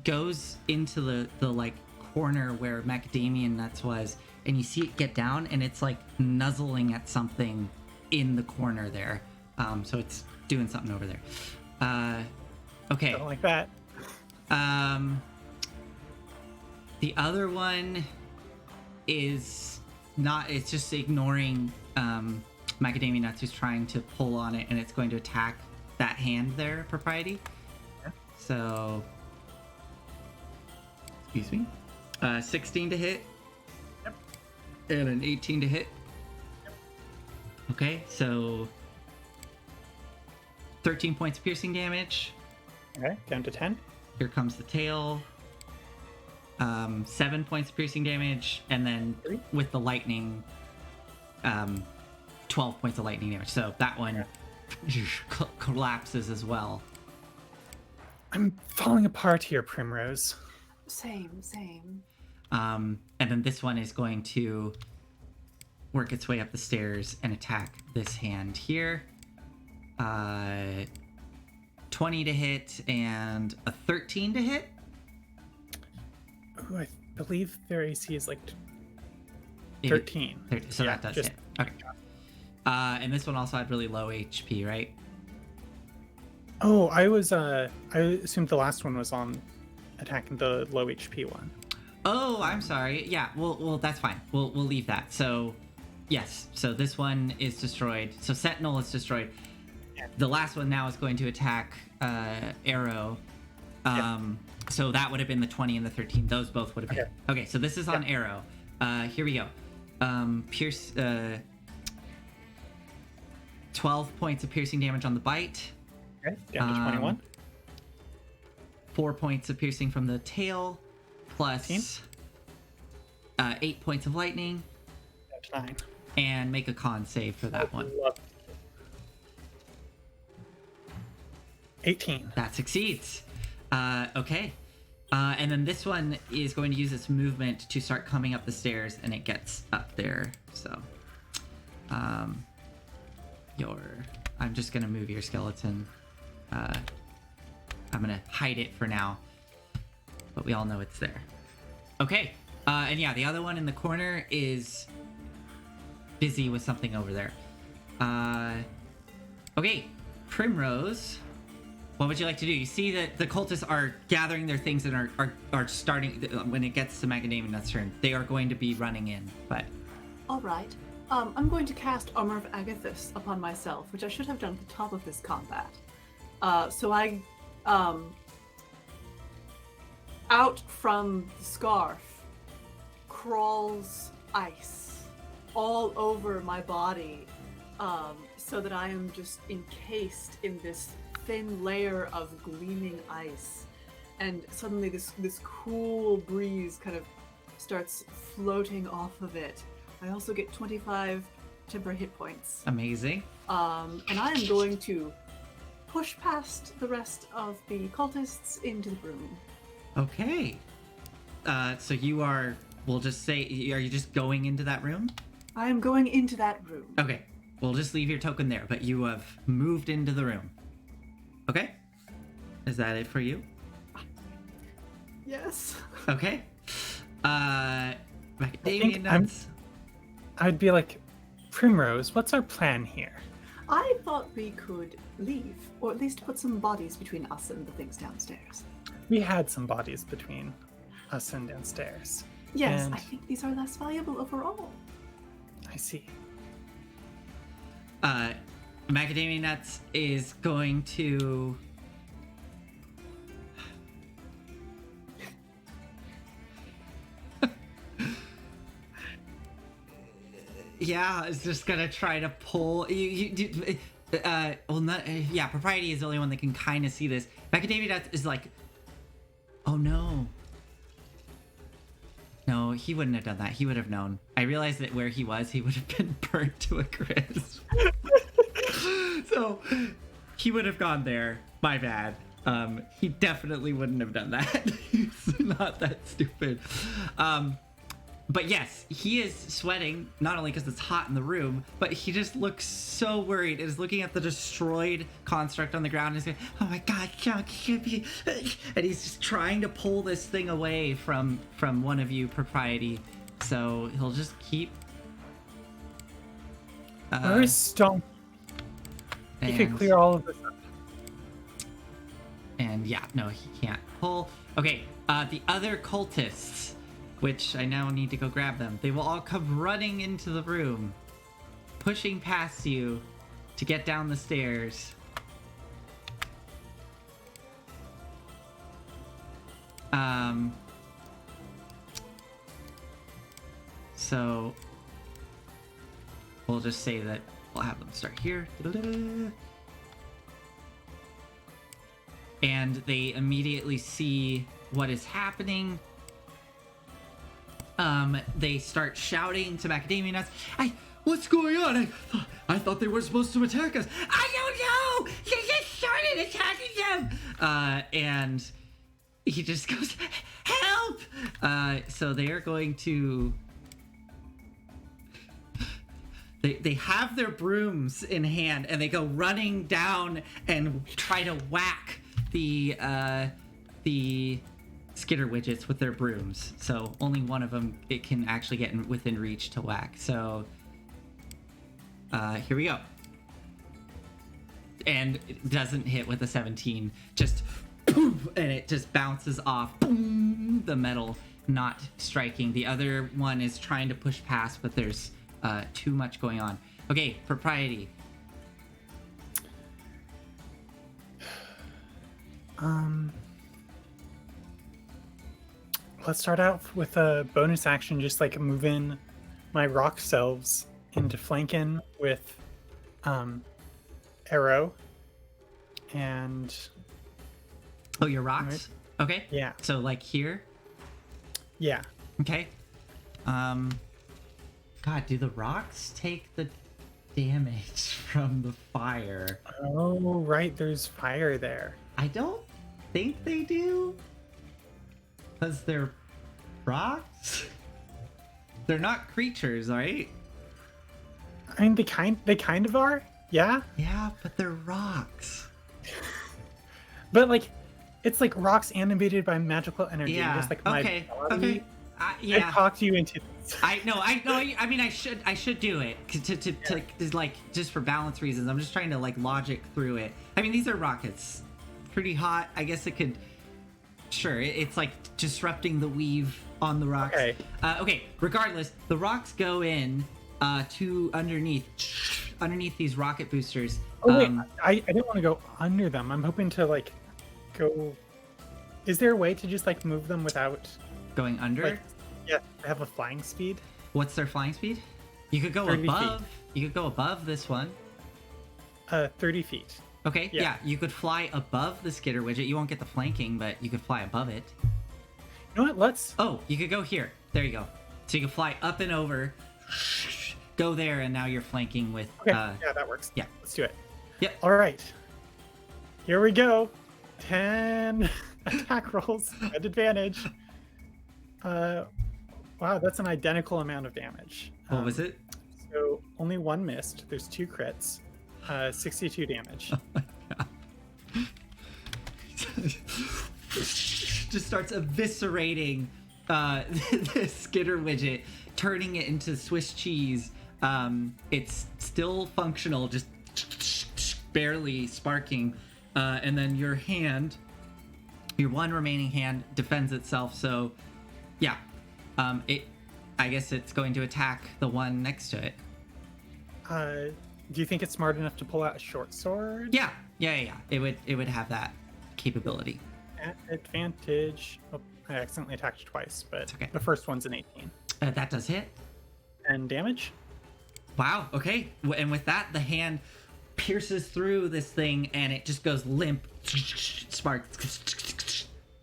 goes into the like corner where macadamia nuts was, and you see it get down, and it's like nuzzling at something in the corner there. So it's doing something over there. Okay. Something like that. The other one is not. It's just ignoring macadamia nuts, who's trying to pull on it, and it's going to attack that hand there, Propriety. Yeah. So, excuse me, 16 to hit. Yep. And an 18 to hit. Yep. Okay, so 13 points of piercing damage. Okay, down to 10. Here comes the tail. 7 points of piercing damage, and then 3. with the lightning, 12 points of lightning damage. So that one collapses as well. I'm falling apart here, Primrose. Same. And then this one is going to work its way up the stairs and attack this hand here. 20 to hit and a 13 to hit. Ooh, I believe their AC is like 13. So Yeah, that does just- hit. Okay. And this one also had really low HP, right? Oh, I assumed the last one was on attacking the low HP one. Oh, I'm sorry. Yeah, well, that's fine. We'll leave that. So, yes. So this one is destroyed. So Sentinel is destroyed. Yeah. The last one now is going to attack Arrow. So that would have been the 20 and the 13. Those both would have hit. Okay, so this is on Arrow. Here we go. Pierce. 12 points of piercing damage on the bite. Okay, down to 21. 4 points of piercing from the tail, plus 8 points of lightning, That's 9. and make a con save for that one. 18. That succeeds. Okay. And then this one is going to use its movement to start coming up the stairs, and it gets up there. So, I'm just gonna move your skeleton. I'm gonna hide it for now, but we all know it's there. Okay. And yeah, the other one in the corner is busy with something over there. Okay, Primrose. What would you like to do? You see that the cultists are gathering their things and are starting. When it gets to Macadamia Nut's turn, they are going to be running in. But All right. I'm going to cast Armor of Agathis upon myself, which I should have done at the top of this combat. So I, out from the scarf, crawls ice all over my body, so that I am just encased in this thin layer of gleaming ice, and suddenly this cool breeze kind of starts floating off of it. I also get 25 temporary hit points. amazing. And I am going to push past the rest of the cultists into the room. Okay. So you are. We'll just say. Are you just going into that room? I am going into that room. Okay. We'll just leave your token there. But you have moved into the room. Okay. Is that it for you? Yes. Okay. Macadamia think Nuts. I'd be like, Primrose, what's our plan here? I thought we could leave, or at least put some bodies between us and the things downstairs. We had some bodies between us and downstairs. Yes, And- I think these are less valuable overall. I see. Macadamia Nuts is going to. Yeah, it's just gonna try to pull. Propriety is the only one that can kind of see this. Macadamia Nuts is like, oh no. No, he wouldn't have done that. He would have known. I realized that where he was, he would have been burnt to a crisp. So he would have gone there. My bad. He definitely wouldn't have done that. He's not that stupid. But yes, he is sweating, not only because it's hot in the room, but he just looks so worried. Is looking at the destroyed construct on the ground and is going, oh my god, can't be. And he's just trying to pull this thing away from one of you, Propriety. So he'll just keep. Where is Stonky? He could and- clear all of this up. And yeah, no, he can't pull. Okay, the other cultists, which I now need to go grab them, they will all come running into the room, pushing past you to get down the stairs. So we'll just say that we'll have them start here. And they immediately see what is happening. They start shouting to Macadamia Nuts, what's going on? I thought they were supposed to attack us. I don't know! You just started attacking them! And he just goes, help! So they are going to... They have their brooms in hand, and they go running down and try to whack the skitter widgets with their brooms. So only one of them it can actually get within reach to whack. So here we go. And it doesn't hit with a 17. Just poof, and it just bounces off. Boom, the metal not striking. The other one is trying to push past, but there's too much going on. Okay, Propriety. Let's start out with a bonus action, just like moving my rock selves into flanking with arrow and Oh, your rocks? Okay. Yeah. So like here. Yeah. Okay. God, do the rocks take the damage from the fire? Oh, right. There's fire there. I don't think they do. Because they're rocks? They're not creatures, right? I mean, they kind of are. Yeah. Yeah, but they're rocks. But like, it's like rocks animated by magical energy. Yeah. Just like my Okay. body. Okay. I Yeah. talked you into this. I know. I mean, I should do it to like just for balance reasons. I'm just trying to like logic through it. I mean, these are rockets, pretty hot. I guess it could. Sure, it's like disrupting the weave on the rocks. Okay. Okay. Regardless, the rocks go in to underneath these rocket boosters. Oh wait, I didn't want to go under them. I'm hoping to like go. Is there a way to just like move them without? Going under. Like, yeah, I have a flying speed. What's their flying speed? You could go 30 above. feet. You could go above this one. 30 feet. Okay, Yeah. yeah, you could fly above the skitter widget. You won't get the flanking, but you could fly above it. You know what? Let's. Oh, you could go here. There you go. So you can fly up and over, go there, and now you're flanking with. Okay. Yeah, that works. yeah. Let's do it. Yep. All right. Here we go. 10 attack rolls at advantage. Wow, that's an identical amount of damage. What was it? So only one missed. There's 2 crits. 62 damage. Just starts eviscerating the skitter widget, turning it into Swiss cheese. It's still functional, just barely sparking. And then your hand, your one remaining hand, defends itself. So, yeah, I guess it's going to attack the one next to it. Do you think it's smart enough to pull out a short sword? Yeah. It would have that capability. At advantage. Oh, I accidentally attacked twice, but okay. The first one's an 18. That does hit. And damage? Wow. Okay. And with that, the hand pierces through this thing, and it just goes limp. Spark.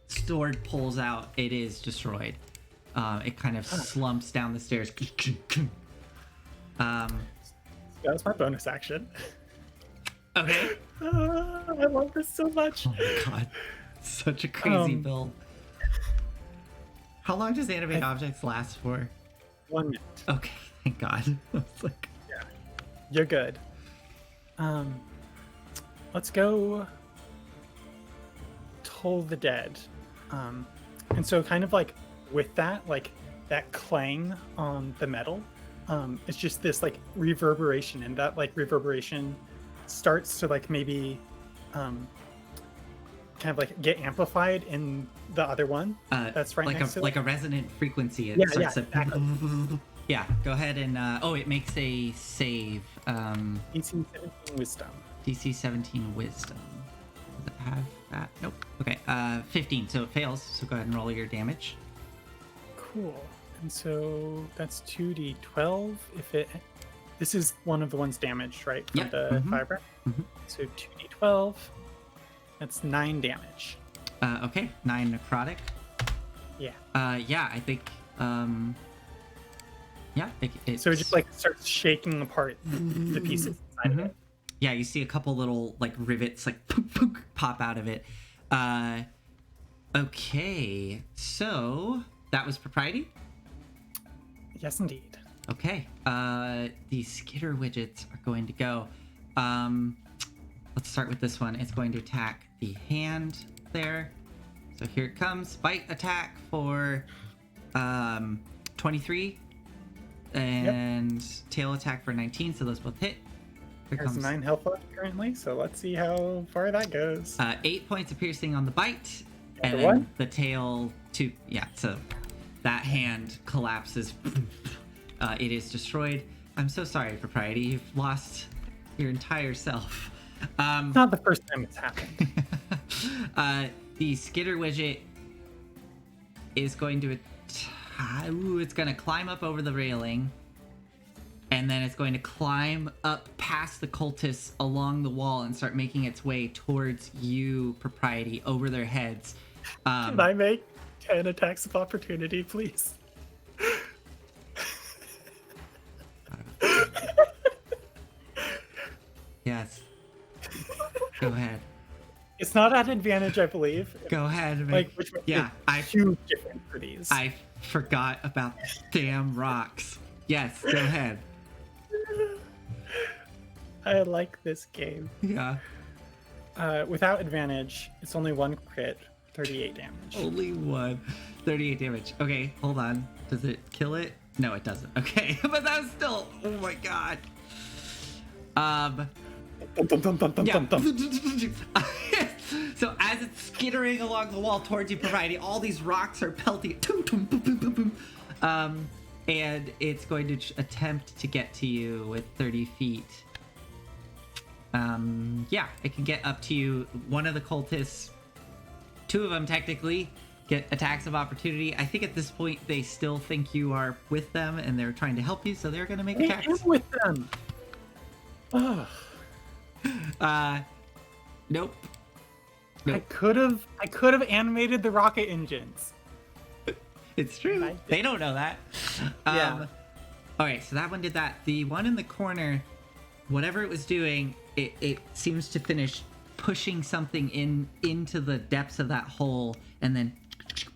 Sword pulls out. It is destroyed. It kind of slumps down the stairs. That was my bonus action. Okay. I love this so much. Oh my god. Such a crazy build. How long does animate objects last for? 1 minute. Okay, thank god. I was like... Yeah. You're good. Let's go Toll the Dead. And so kind of like with that, like that clang on the metal, it's just this like reverberation, and that like reverberation starts to like maybe kind of like get amplified in the other one that's right like next to like a resonant frequency. It Yeah, starts to... exactly. Yeah, go ahead and it makes a save. DC 17 Wisdom. DC 17 Wisdom. Does it have that? Nope. Okay, 15, so it fails. So go ahead and roll your damage. Cool. And so that's 2d12 if it... This is one of the ones damaged, right? From Yep. the fiber. Mhm. So 2d12. That's 9 damage. Okay, 9 necrotic. Yeah. Yeah, I think... yeah, it So it just like starts shaking apart the pieces inside of it. Yeah, you see a couple little like rivets like pop out of it. Okay, so that was Propriety? Yes, indeed. Okay, the skitter widgets are going to go. Let's start with this one. It's going to attack the hand there. So here it comes. Bite attack for 23. And tail attack for 19, so those both hit. Here There's comes 9 health left currently, so let's see how far that goes. 8 points of piercing on the bite, and The then what? the tail 2. Yeah, so that hand collapses. It is destroyed. I'm so sorry, Propriety. You've lost your entire self. Not the first time it's happened. The skitter widget is going to it's going to climb up over the railing, and then it's going to climb up past the cultists along the wall and start making its way towards you, Propriety, over their heads. Can I make 10 attacks of opportunity, please? Yes. Go ahead. It's not at advantage, I believe. Go ahead. Like, which makes yeah, it huge difference for these. I forgot about the damn rocks. Yes, go ahead. I like this game. Yeah. Without advantage, it's only 1 crit, 38 damage. Only one. 38 damage. Okay, hold on. Does it kill it? No, it doesn't. Okay, but that was still. Oh my god. Dum, dum, dum, dum, dum, Yeah. dum, dum. So as it's skittering along the wall towards you, Propriety, all these rocks are pelting. Boom, boom, boom, boom, boom, boom. And it's going to attempt to get to you with 30 feet. Yeah, it can get up to you. One of the cultists, 2 of them technically, get attacks of opportunity. I think at this point they still think you are with them and they're trying to help you, so they're going to make I attacks. am with them. Ugh. Nope. I could have animated the rocket engines. It's true. They don't know that. Yeah. All right, so that one did that. The one in the corner, whatever it was doing, it seems to finish pushing something into the depths of that hole, and then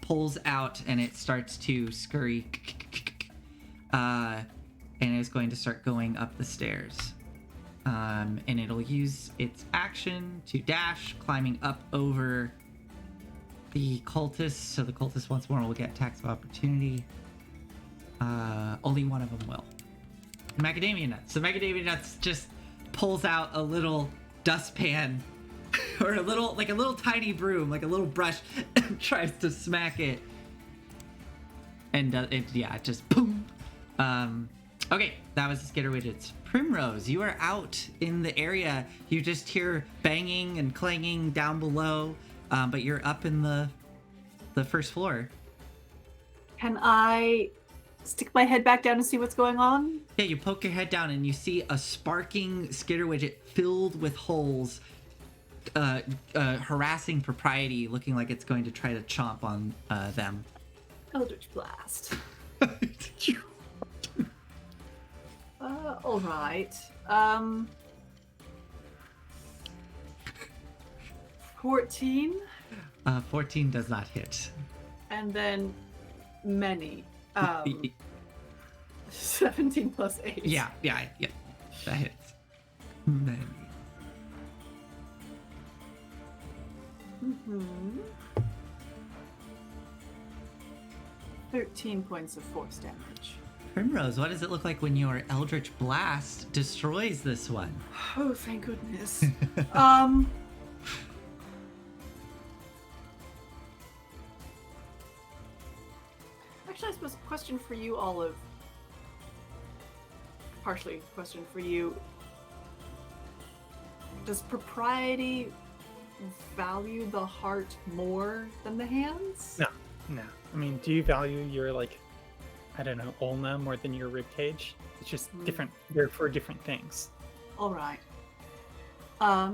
pulls out, and it starts to scurry, and is going to start going up the stairs. And it'll use its action to dash, climbing up over the cultists. So the cultist once more will get attacks of opportunity. Only one of them will. Macadamia nuts. So macadamia nuts just pulls out a little dustpan or a little tiny broom, like a little brush, and tries to smack it. And it just boom. Okay, that was the Skitter Widgets. Primrose, you are out in the area. You just hear banging and clanging down below, but you're up in the first floor. Can I stick my head back down and see what's going on? Yeah, you poke your head down and you see a sparking Skitter Widget filled with holes, harassing Propriety, looking like it's going to try to chomp on them. Eldritch Blast. All right. 14. 14 does not hit. And then many. 17 plus 8. Yeah, that hits. Many. Mm-hmm. 13 points of force damage. Primrose, what does it look like when your Eldritch Blast destroys this one? Oh, thank goodness. Actually, I suppose question for you, Olive. Partially question for you. Does Propriety value the heart more than the hands? No. I mean, do you value your, like, I don't know, ulna more than your ribcage? It's just different. They're for different things. All right. I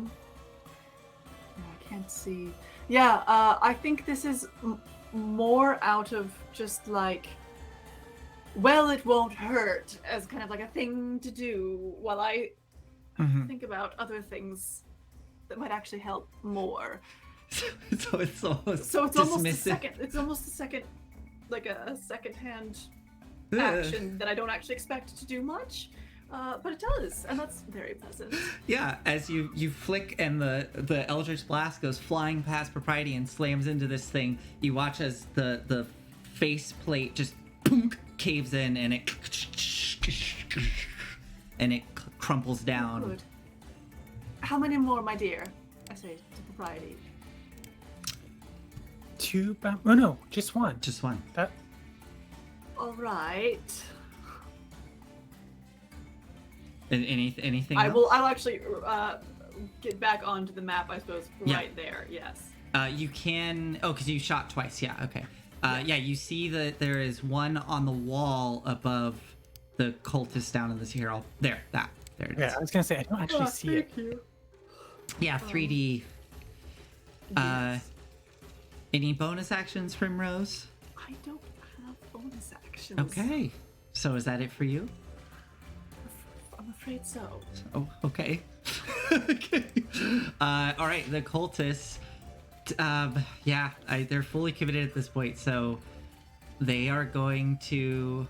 can't see. Yeah, I think this is more out of just like, well, it won't hurt, as kind of like a thing to do while I think about other things that might actually help more. So it's almost almost a second. It's almost a second, like a second-hand action that I don't actually expect to do much, but it does, and that's very pleasant. Yeah, as you flick and the Eldritch Blast goes flying past Propriety and slams into this thing, you watch as the face plate just caves in and it crumples down. Good. How many more, my dear? I say to Propriety. 2 oh no, just 1. Just 1. That. All right. And anything I else? will. I'll actually get back onto the map. I suppose right there. Yes. You can. Oh, because you shot twice. Yeah. Okay. Yeah. You see that there is one on the wall above the cultist down in this here. There. There it is. Yeah, I was gonna say I don't actually see it. Thank you. Yeah. 3D. Yes. Any bonus actions, Primrose? I don't have bonus actions. Okay. So is that it for you? I'm afraid so. Oh, okay. Okay. All right, the cultists. They're fully committed at this point, so they are going to.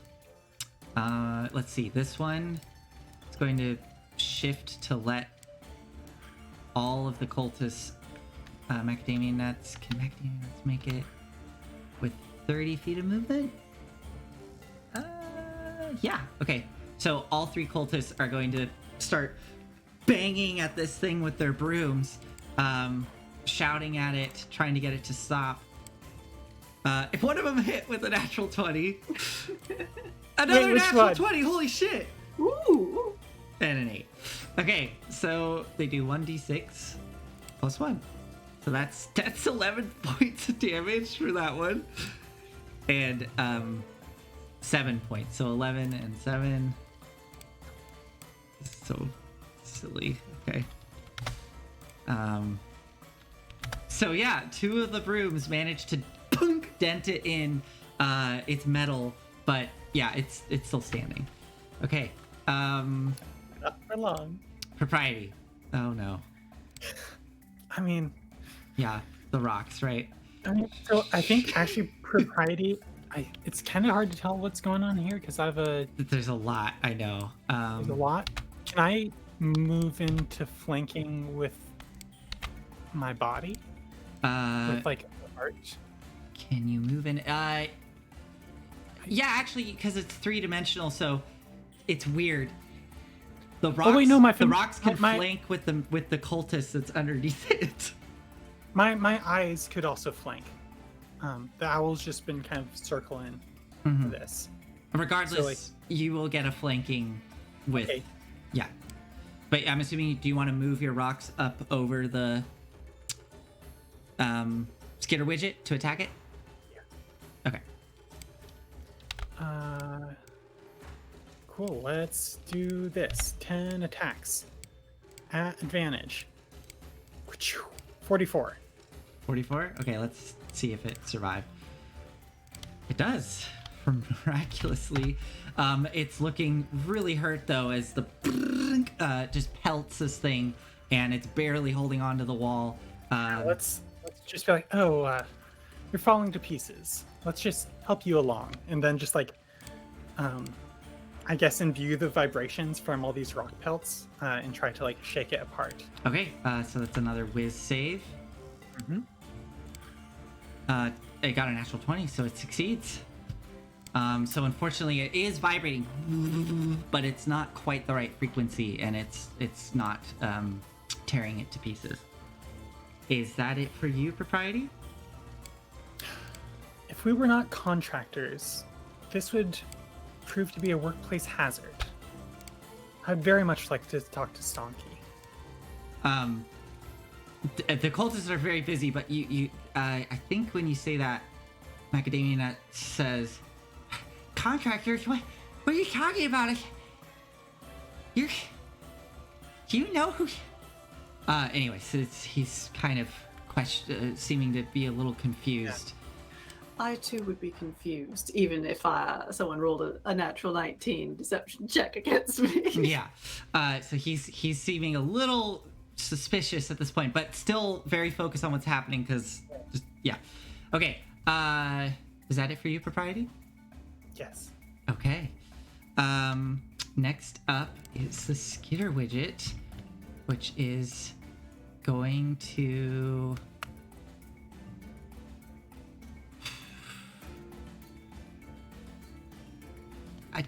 Let's see. This one is going to shift to let all of the cultists. Macadamia nuts. Can macadamia nuts make it with 30 feet of movement? Yeah. Okay. So all 3 cultists are going to start banging at this thing with their brooms, shouting at it, trying to get it to stop. If one of them hit with a natural 20, another natural 20, holy shit! Ooh. And an 8. Okay, so they do 1d6 plus 1. So that's 11 points of damage for that one. And 7 points. So 11 and 7. So silly. Okay. So yeah, 2 of the brooms managed to dent it in its metal, but yeah, it's still standing. Okay. Not for long. Propriety. Oh no. I mean, Yeah, the rocks, right? so I think actually propriety. It's kind of hard to tell what's going on here because There's a lot, I know. there's a lot. Can I move into flanking with my body with like arch? Can you move in? Yeah, actually, because it's 3-dimensional, so it's weird. The rocks. Oh wait, no, the rocks can flank with the cultist that's underneath it. My eyes could also flank. The owl's just been kind of circling for this. Regardless, you will get a flanking with. Okay. Yeah, but I'm assuming. Do you want to move your rocks up over the skitter widget to attack it? Yeah. Okay. Cool. Let's do this. 10 attacks at advantage. 44. 44? Okay, let's see if it survived. It does, miraculously. It's looking really hurt, though, as the just pelts this thing, and it's barely holding onto the wall. Let's just be like, you're falling to pieces. Let's just help you along. And then just like, I guess imbue the vibrations from all these rock pelts and try to like shake it apart. Okay, so that's another whiz save. Mm-hmm. It got a natural 20, so it succeeds. So unfortunately, it is vibrating, but it's not quite the right frequency, and it's not tearing it to pieces. Is that it for you, Propriety? If we were not contractors, this would prove to be a workplace hazard. I'd very much like to talk to Stonky. The cultists are very busy, but I think when you say that, Macadamia Nut says, "Contractors? What are you talking about? Do you know who?" Anyways, he's kind of seeming to be a little confused. Yeah. I too would be confused, even if someone rolled a natural 19 deception check against me. Yeah. So he's seeming a little suspicious at this point, but still very focused on what's happening because yeah. Okay. Is that it for you, Propriety? Yes. Okay. Next up is the skitter widget, which is going to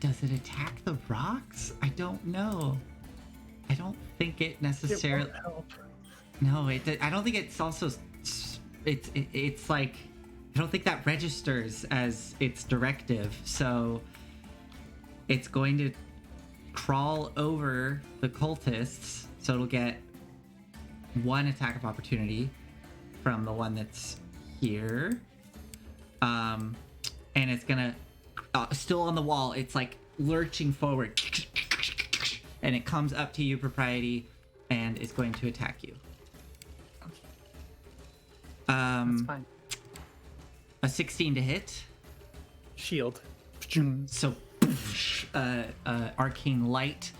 does it attack the rocks? I don't know. I don't think it necessarily. It won't help. No, I don't think it's also. It's like I don't think that registers as its directive. So it's going to crawl over the cultists. So it'll get 1 attack of opportunity from the one that's here. And it's gonna still on the wall. It's like lurching forward, and it comes up to you, Propriety, and is going to attack you. That's fine. A 16 to hit. Shield. So, arcane light.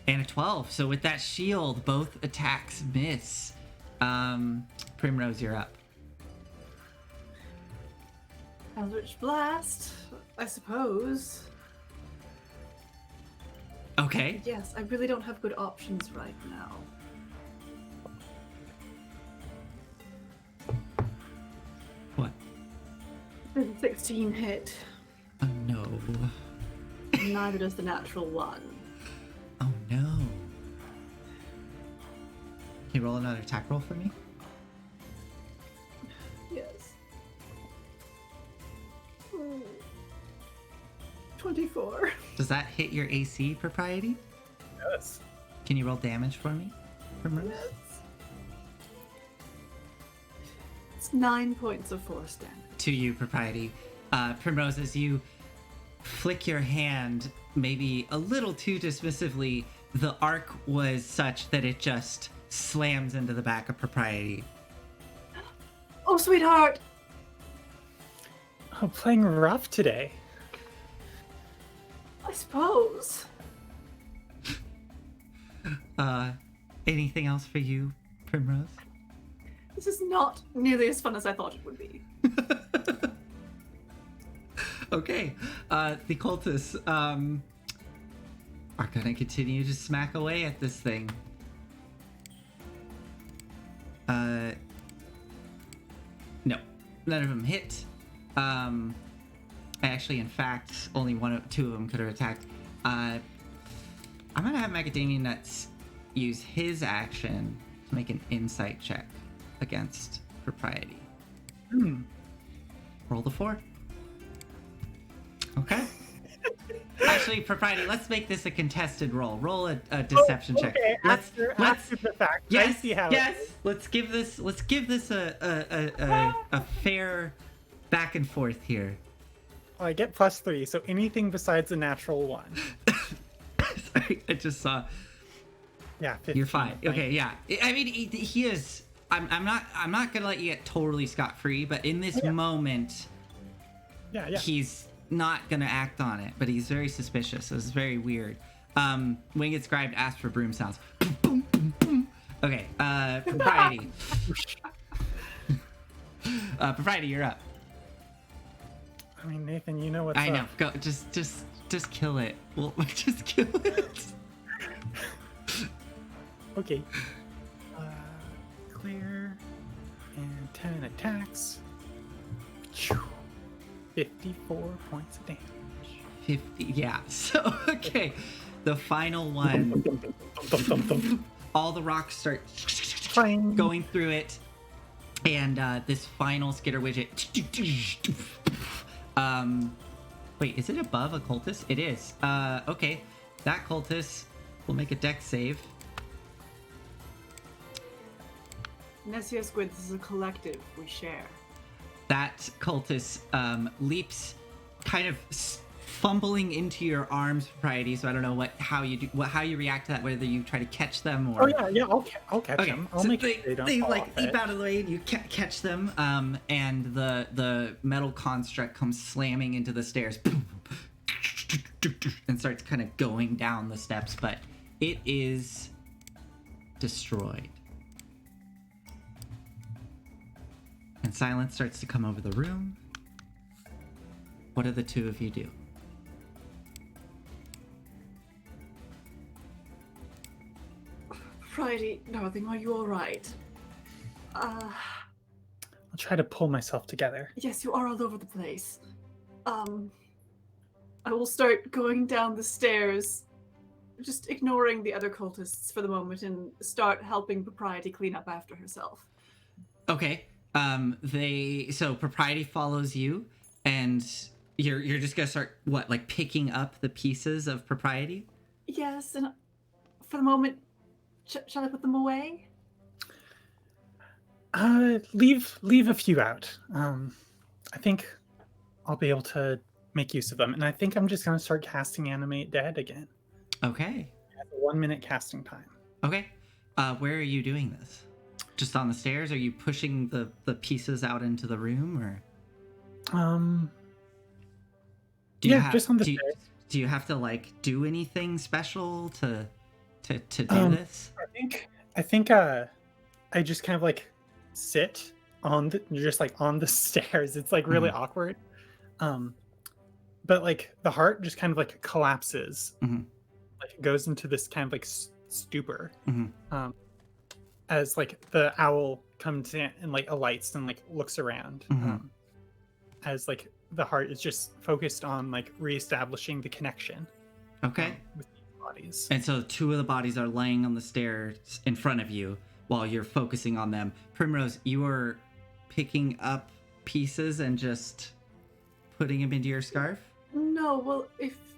And a 12. So with that shield, both attacks miss. Primrose, you're up. Eldritch Blast, I suppose. Okay. Yes, I really don't have good options right now. What? Does a 16 hit? Oh no. Neither does the natural one. Oh no. Can you roll another attack roll for me? Yes. 24. Does that hit your AC, Propriety? Yes. Can you roll damage for me? Primrose? Yes. It's 9 points of force damage. To you, Propriety. Primrose, as you flick your hand, maybe a little too dismissively, the arc was such that it just slams into the back of Propriety. Oh, sweetheart! Oh, playing rough today. I suppose. Anything else for you, Primrose? This is not nearly as fun as I thought it would be. Okay, the cultists are gonna continue to smack away at this thing. No, none of them hit. Actually, in fact, only two of them could have attacked. I'm gonna have Macadamia Nuts use his action to make an insight check against Propriety. Roll the 4. Okay. Actually, Propriety, let's make this a contested roll. Roll a deception check. Okay, Let's after the fact. yes, I see how yes. it is. Let's give this a fair back and forth here. Well, I get +3, so anything besides a natural 1. Sorry, I just saw. Yeah, 15. You're fine. Okay, yeah. I mean, he is. I'm not gonna let you get totally scot-free, but in this moment, Yeah. he's not gonna act on it. But he's very suspicious. It's very weird. When it gets scribed, ask for broom sounds. Boom, boom, boom, boom. Okay, Propriety. Propriety, you're up. I mean, Nathan, you know what's I know. up. Go. Just kill it. Well, just kill it. Okay. Clear. And 10 attacks. 54 points of damage. 50. Yeah. So okay, the final one. All the rocks start Fine. going through it, and this final skitter widget. Wait, is it above a cultist? It is. Okay, that cultist will make a dex save. Nessia Squid, this is a collective. We share. That cultist leaps, kind of fumbling into your arms, Propriety. So I don't know how you react to that. Whether you try to catch them or. Oh yeah, I'll catch Okay, them. I'll so make they, sure they don't they fall like off leap it. out of the way and you catch them, and the metal construct comes slamming into the stairs and starts kind of going down the steps, but it is destroyed. And silence starts to come over the room. What do the two of you do? Friday, darling, are you alright? I'll try to pull myself together. Yes, you are all over the place. I will start going down the stairs, just ignoring the other cultists for the moment, and start helping Propriety clean up after herself. Okay. So Propriety follows you, and you're just gonna start picking up the pieces of Propriety? Yes, and for the moment, shall I put them away? Leave a few out. I think I'll be able to make use of them, and I think I'm just gonna start casting Animate Dead again. Okay. I have a 1 minute casting time. Okay. Where are you doing this? Just on the stairs? Are you pushing the pieces out into the room, or? Um. Do you Yeah, have, just on the do you, stairs. do you have to like do anything special to do this? I think I just kind of like sit on the just like on the stairs. It's like really Mhm. awkward. Um, but like the heart just kind of like collapses, Mhm. like it goes into this kind of like stupor. Mhm. Um, as like the owl comes in and like alights and like looks around. Mhm. As like the heart is just focused on like reestablishing the connection Okay. with these bodies. And so two of the bodies are laying on the stairs in front of you while you're focusing on them. Primrose, you are picking up pieces and just putting them into your scarf? No, well,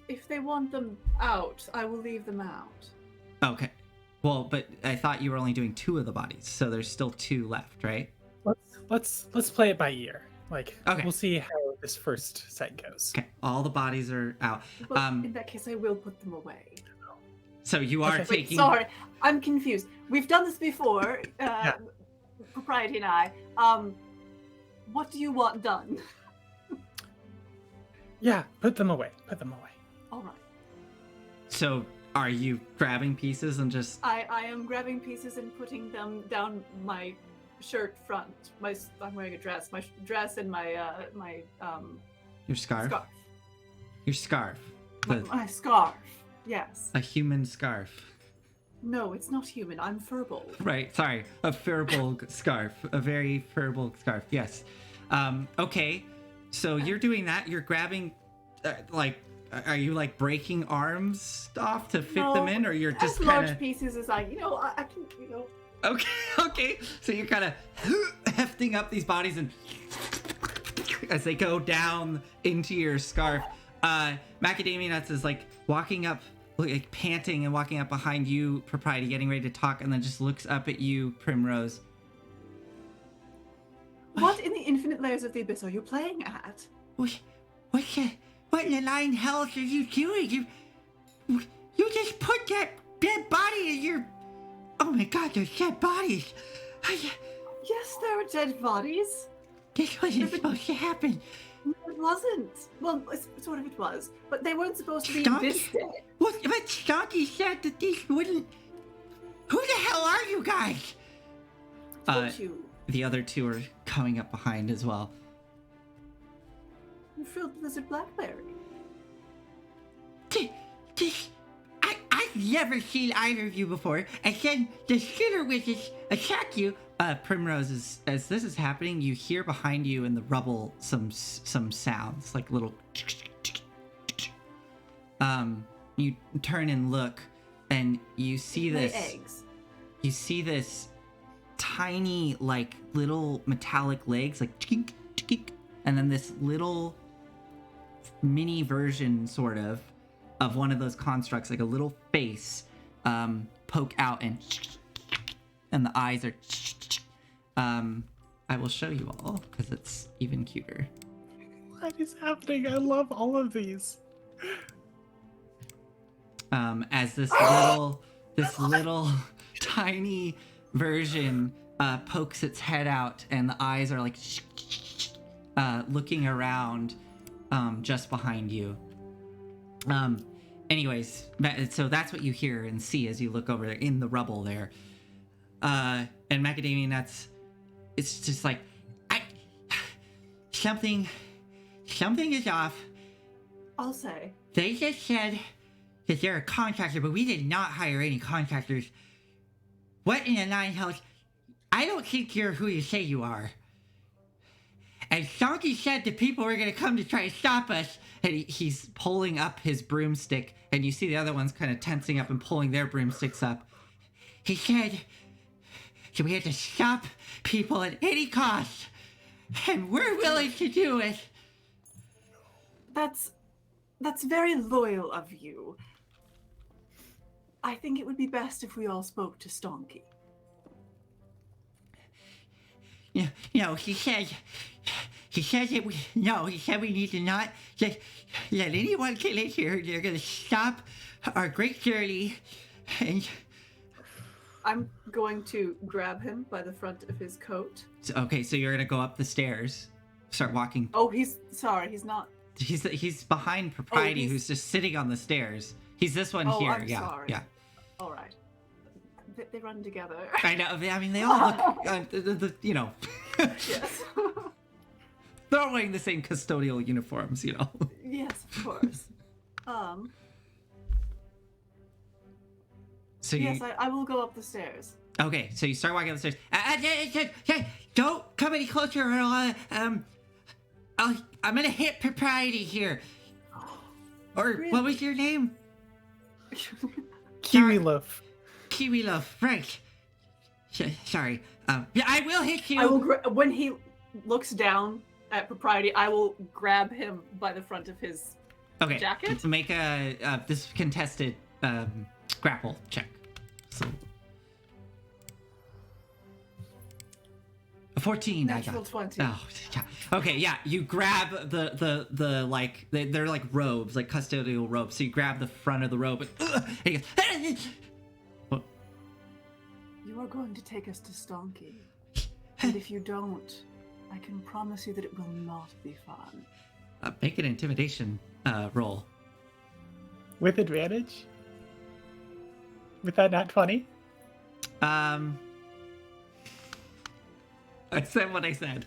if they want them out, I will leave them out. Okay. Well, but I thought you were only doing two of the bodies, so there's still two left, right? Let's play it by ear. Like Okay. we'll see how this first set goes. Okay. All the bodies are out. But in that case, I will put them away. So you are Okay. Wait, taking. sorry, I'm confused. We've done this before, Propriety and I. What do you want done? Yeah, put them away. Put them away. All right. So are you grabbing pieces and just? I am grabbing pieces and putting them down my shirt front. I'm wearing a dress. My dress and my Your scarf. scarf. Your scarf. My scarf. Yes. A human scarf. No, it's not human. I'm furball. Right. Sorry. A furble scarf. A very furble scarf. Yes. Okay. So you're doing that. You're grabbing, are you like breaking arms off to fit them in, or you're just as kind large of? pieces as I can, Okay. Okay. So you're kind of hefting up these bodies and as they go down into your scarf. Macadamia Nuts is like walking up, like panting and walking up behind you, Propriety, getting ready to talk, and then just looks up at you, Primrose. What in the infinite layers of the abyss are you playing at? What in the nine hells are you doing? You just put that dead body in your. Oh my God, those dead bodies. Yes, there are dead bodies. This wasn't supposed to happen. No, it wasn't. Well, sort of it was, but they weren't supposed to be Stonky? this dead. What? But Stonky said that these wouldn't. Who the hell are you guys? Told you. The other two are coming up behind as well. I'm frilled blizzard blackberry. I've never seen either of you before. And then the skitter witches attack you. Primrose, as this is happening, you hear behind you in the rubble some sounds, like little. You turn and look, and you see Lay this. eggs. You see this tiny, like little metallic legs, like chink, chink, and then this little mini version, sort of one of those constructs, like a little face, poke out and the eyes are. I will show you all because it's even cuter. What is happening? I love all of these. As this little tiny version pokes its head out, and the eyes are like looking around just behind you. Anyways, so that's what you hear and see as you look over there in the rubble there. And Macadamia Nuts, it's just like, something is off. I'll say. They just said that they're a contractor, but we did not hire any contractors. What in the nine hells? I don't think you're who you say you are. And Stonky said the people were going to come to try to stop us. And he's pulling up his broomstick, and you see the other ones kind of tensing up and pulling their broomsticks up. He said that we had to stop people at any cost, and we're willing to do it. That's very loyal of you. I think it would be best if we all spoke to Stonky. No, he said that he said we need to not let anyone get in here. They're going to stop our great journey. And I'm going to grab him by the front of his coat. okay, so you're going to go up the stairs. start walking. Oh, he's not. He's behind Propriety, he's- who's just sitting on the stairs. He's this one Oh, here. I'm Yeah, sorry. yeah. All right. They run together. I know. I mean, they all look, you know, Yes. they're all wearing the same custodial uniforms, you know. Yes, of course. So Yes, I will go up the stairs. Okay, so you start walking up the stairs. Don't come any closer, or I'm gonna hit Propriety here. Or Really? what was your name? Kiwi loaf. Kiwi Love, right? Sorry. Yeah, I will hit you. I will when he looks down at Propriety, I will grab him by the front of his Okay. jacket. Make a this contested grapple check. So a 14. Natural I got. 20. Oh, yeah. Okay, yeah. You grab the like they're like robes, like custodial robes. So you grab the front of the robe and you go, what? You are going to take us to Stonky. And if you don't, I can promise you that it will not be fun. Make an intimidation roll. With advantage? With that nat 20? I said what I said.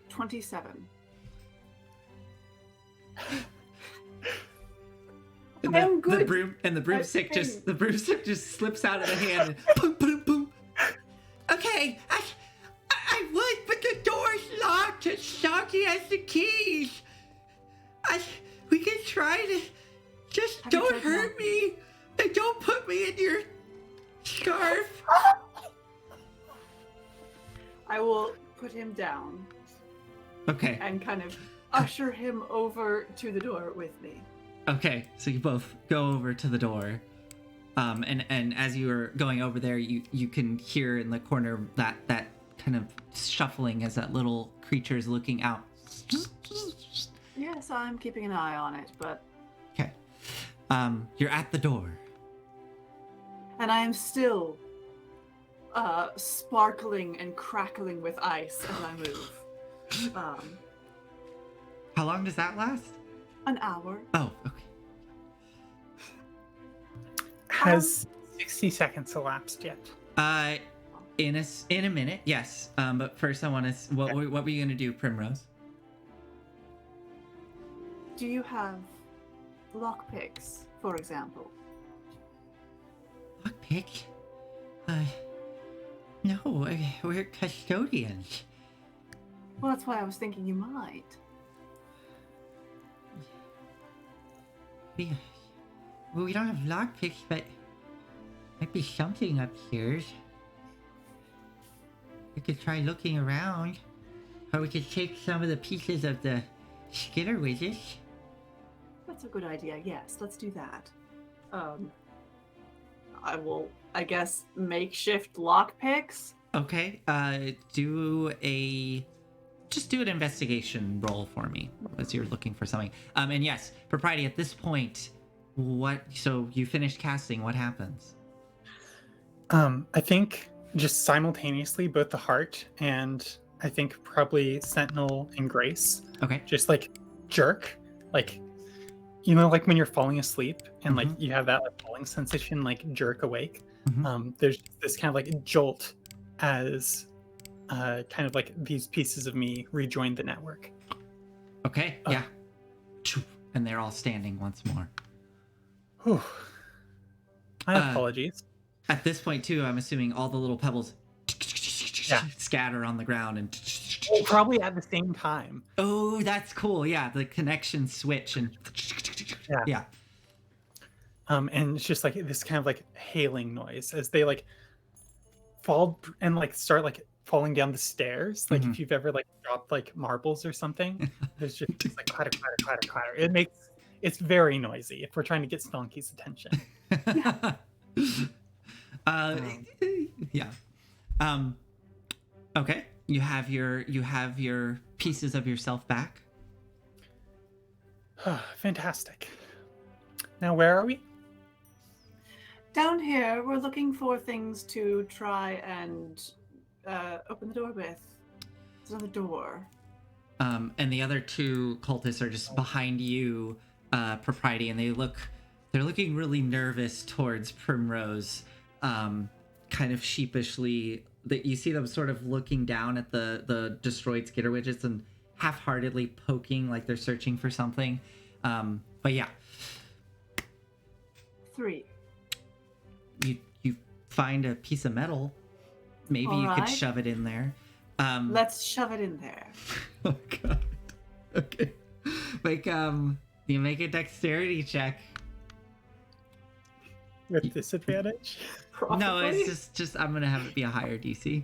27. And I'm good. the broomstick just slips out of the hand and boom, boom, boom. Okay, I would, but the door's locked and Stonky has the keys. We can try to just Have you don't tried hurt me and don't put me in your scarf. I will put him down Okay. and kind of usher him over to the door with me. Okay, so you both go over to the door, and as you are going over there, you can hear in the corner that kind of shuffling as that little creature is looking out. Yes, I'm keeping an eye on it, but... Okay, you're at the door. And I am still sparkling and crackling with ice as I move. How long does that last? An hour. Oh, okay. Has 60 seconds elapsed yet? In a minute, yes. But first, I want to. What were you gonna do, Primrose? Do you have lockpicks, for example? Lockpick? No, we're custodians. Well, that's why I was thinking you might. We don't have lockpicks, but might be something upstairs. We could try looking around. Or we could take some of the pieces of the Skitter with us. That's a good idea. Yes, let's do that. I will, I guess, makeshift lockpicks. Okay, just do an investigation roll for me as you're looking for something. And yes, Propriety, at this point, so you finished casting, what happens? I think just simultaneously, both the heart and I think probably Sentinel and Grace Okay. just like jerk, like, you know, like when you're falling asleep and like you have that like falling sensation, like jerk awake. There's this kind of like jolt as kind of like these pieces of me rejoin the network. Okay, yeah. And they're all standing once more. Whew. My apologies. At this point, too, I'm assuming all the little pebbles scatter on the ground and... Oh, probably at the same time. Oh, that's cool. Yeah, the connection switch and... Yeah. And it's just like this kind of like hailing noise as they like fall and like start like falling down the stairs. Like if you've ever like dropped like marbles or something, there's just like clatter, clatter, clatter, clatter. It's very noisy if we're trying to get Stonky's attention. Yeah. Okay. You have your pieces of yourself back. Fantastic. Now where are we? Down here, we're looking for things to try and open the door with. another door. And the other two cultists are just behind you, Propriety, and they're looking really nervous towards Primrose, kind of sheepishly. That you see them sort of looking down at the destroyed skitter widgets and half-heartedly poking like they're searching for something. But yeah. 3. You find a piece of metal. Maybe All you could right. shove it in there. Let's shove it in there. Oh god. Okay. You make a dexterity check. With disadvantage? No, Probably. it's just I'm gonna have it be a higher DC.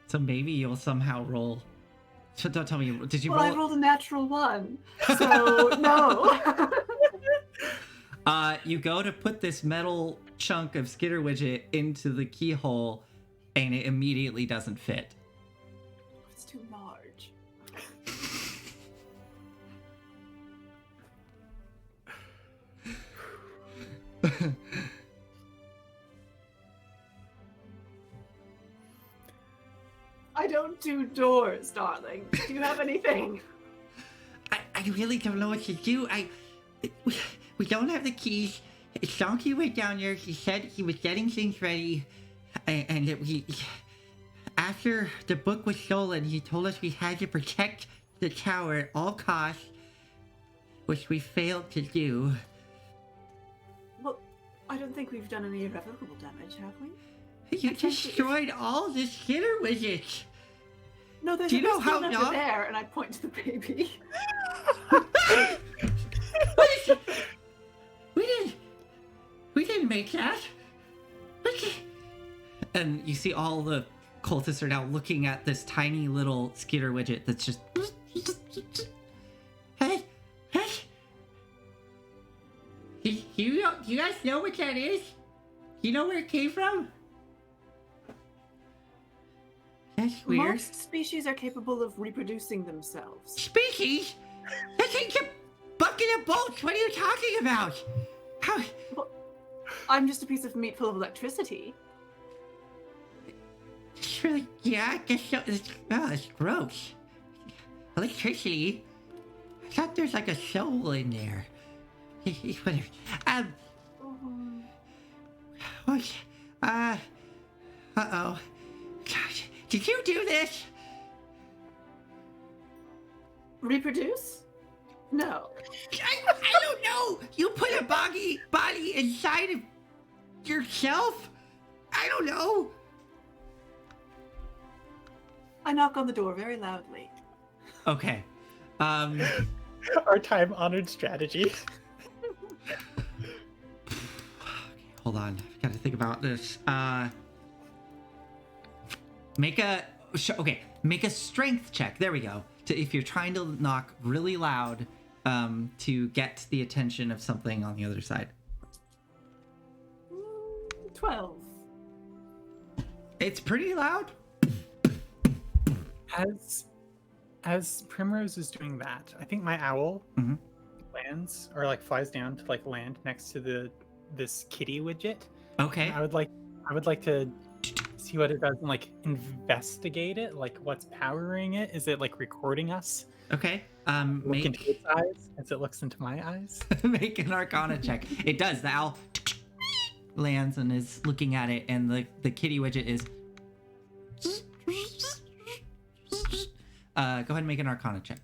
So maybe you'll somehow roll. So don't tell me. Did you Well, I roll? rolled a natural 1, so no. You go to put this metal chunk of skitter widget into the keyhole, and it immediately doesn't fit. It's too large. I don't do doors, darling. Do you have anything? I really don't know what to do. We don't have the keys. Stonky went down there. He said he was getting things ready, and that after the book was stolen, he told us we had to protect the tower at all costs, which we failed to do. Well, I don't think we've done any irrevocable damage, have we? You destroyed all the skitter widgets. No, there's Do you a know how over long- there, and I point to the baby. We didn't make that. And you see all the cultists are now looking at this tiny little skitter widget that's just. Hey. You guys know what that is? You know where it came from? That's weird. Most species are capable of reproducing themselves. Species? That thing's a bucket of bolts. What are you talking about? How? Well, I'm just a piece of meat full of electricity. It's really, yeah, I guess so. It's gross. Electricity? I thought there's like a soul in there. Whatever. What? Uh-oh. Gosh, did you do this? Reproduce? No. I don't know. You put a body inside of yourself? I don't know. I knock on the door very loudly. Okay. Our time-honored strategy. Hold on. I've got to think about this. Make a strength check. There we go. If you're trying to knock really loud, to get the attention of something on the other side. 12. It's pretty loud. As Primrose is doing that, I think my owl lands or like flies down to like land next to this kitty widget. Okay. And I would like to see what it does and like investigate it, like what's powering it. Is it like recording us? Okay. Look into its eyes as it looks into my eyes. Make an Arcana check. It does. The owl lands and is looking at it, and the kitty widget is. Go ahead and make an Arcana check.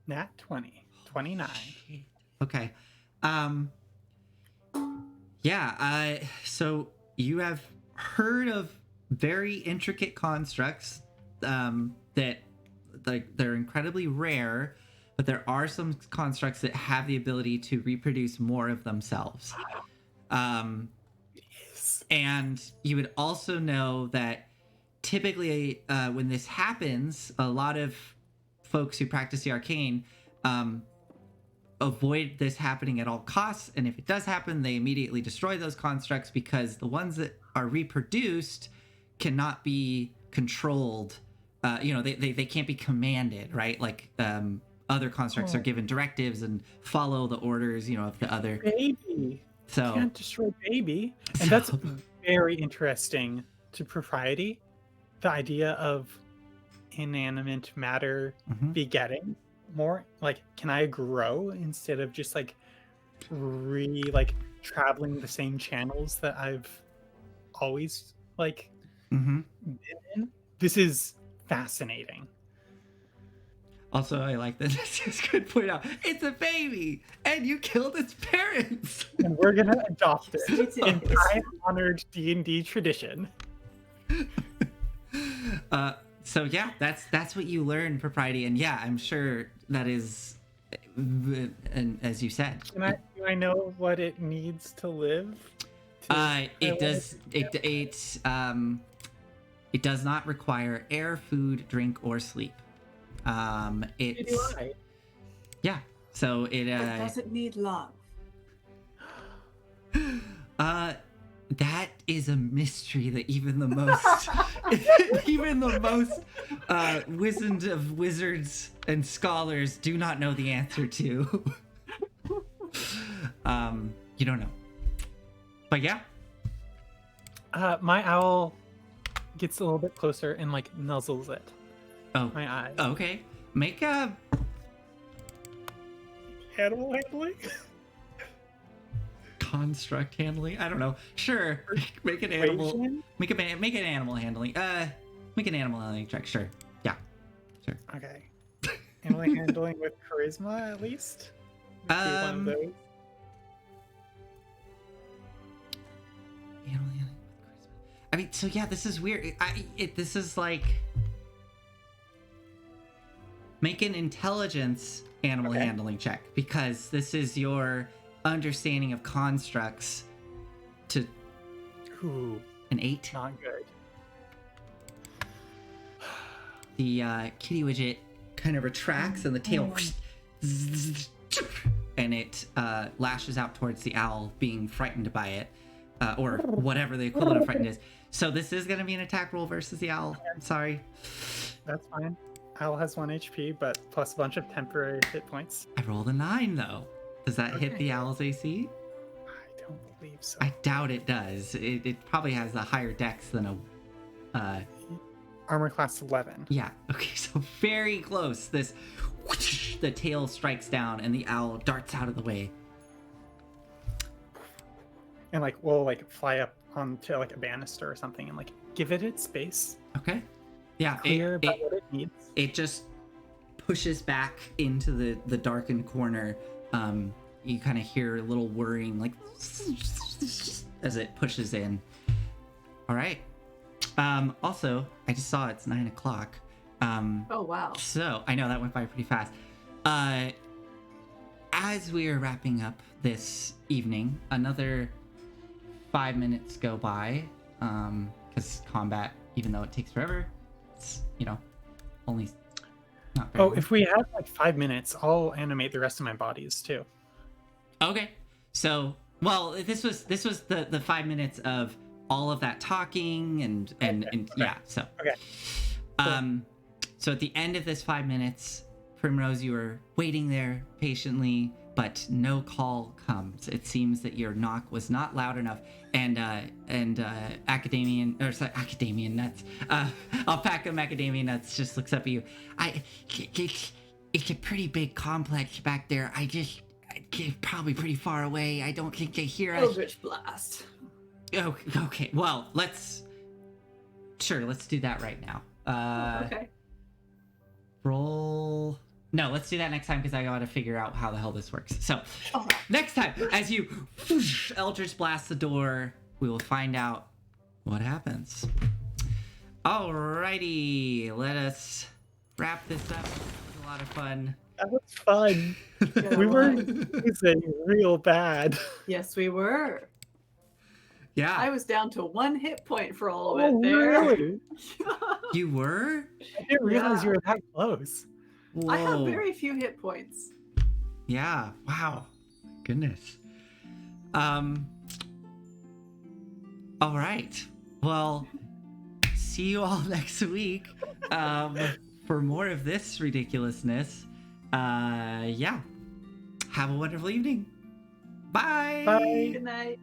Nat 20. 29. Okay. Yeah. So you have heard of very intricate constructs that like they're incredibly rare, but there are some constructs that have the ability to reproduce more of themselves. And you would also know that typically when this happens, a lot of folks who practice the arcane avoid this happening at all costs, and if it does happen, they immediately destroy those constructs because the ones that are reproduced cannot be controlled. They can't be commanded, right? Like other constructs are given directives and follow the orders, of the other. Baby. So You can't destroy baby. And that's very interesting to Propriety. the idea of inanimate matter Mhm. begetting more. Like, can I grow instead of just like like traveling the same channels that I've always like Mm-hmm. been in? This is fascinating. Also, I like that this is good point out. It's a baby, and you killed its parents. And we're gonna adopt it It's- in time-honored D&D tradition. So yeah, that's what you learn, propriety, and yeah, I'm sure that is, and as you said, Do I know what it needs to live? it does it does not require air, food, drink, or sleep. It's yeah. So it It doesn't need love. that is a mystery that even the most wizened of wizards and scholars do not know the answer to. You don't know, but yeah. My owl gets a little bit closer and like nuzzles it. Oh, My eye. okay. Make a Animal handling? construct handling. I don't know. Sure. Make an animal. Persuasion? Make an animal handling. Make an animal handling check. Sure. Yeah. Sure. Okay. Animal handling with charisma at least? Do one of those. Animal handling with charisma. I mean, so yeah, this is weird. This is like make an intelligence animal Okay. handling check because this is your understanding of constructs to Ooh, an 8. not good. The kitty widget kind of retracts and the tail and it lashes out towards the owl, being frightened by it, or whatever the equivalent of frightened is. So this is going to be an attack roll versus the owl. I'm sorry. That's fine. Owl has 1 HP, but plus a bunch of temporary hit points. I rolled a 9 though. Does that hit Okay. the owl's AC? I don't believe so. I doubt it does. It probably has a higher dex than a Armor class 11. yeah. Okay, so very close. This the tail strikes down and the owl darts out of the way. And like we'll like fly up onto like a banister or something and like give it its space. Okay. Yeah, Clear about what it needs. it just pushes back into the darkened corner. You kind of hear a little whirring, like as it pushes in. All right. Also, I just saw it's 9 o'clock. Oh wow. So I know that went by pretty fast. As we are wrapping up this evening, another 5 minutes go by. Because combat, even though it takes forever, it's only not very Oh, long. if we have like 5 minutes, I'll animate the rest of my bodies too. Okay. So, well, this was the 5 minutes of all of that talking and yeah. So, Okay. So at the end of this 5 minutes, Primrose, you are waiting there patiently, but no call comes. It seems that your knock was not loud enough, and Academian Nuts, Alpaca Macadamia Nuts just looks up at you. It's a pretty big complex back there. It's probably pretty far away. I don't think they hear us. Eldritch blast. Oh, okay. Well, let's do that right now. Okay. Roll. No, let's do that next time because I gotta figure out how the hell this works. So, Oh. next time, as you Eldritch blast the door, we will find out what happens. Alrighty, let us wrap this up. It was a lot of fun. That was fun. Yeah, We were what? losing real bad. Yes, we were. Yeah, I was down to 1 hit point for all of it Oh, there. really? you were. I didn't realize Yeah. you were that close. I have Whoa. very few hit points. Yeah. Wow. Goodness. All right. Well, see you all next week for more of this ridiculousness. Yeah. Have a wonderful evening. Bye. Bye. Good night.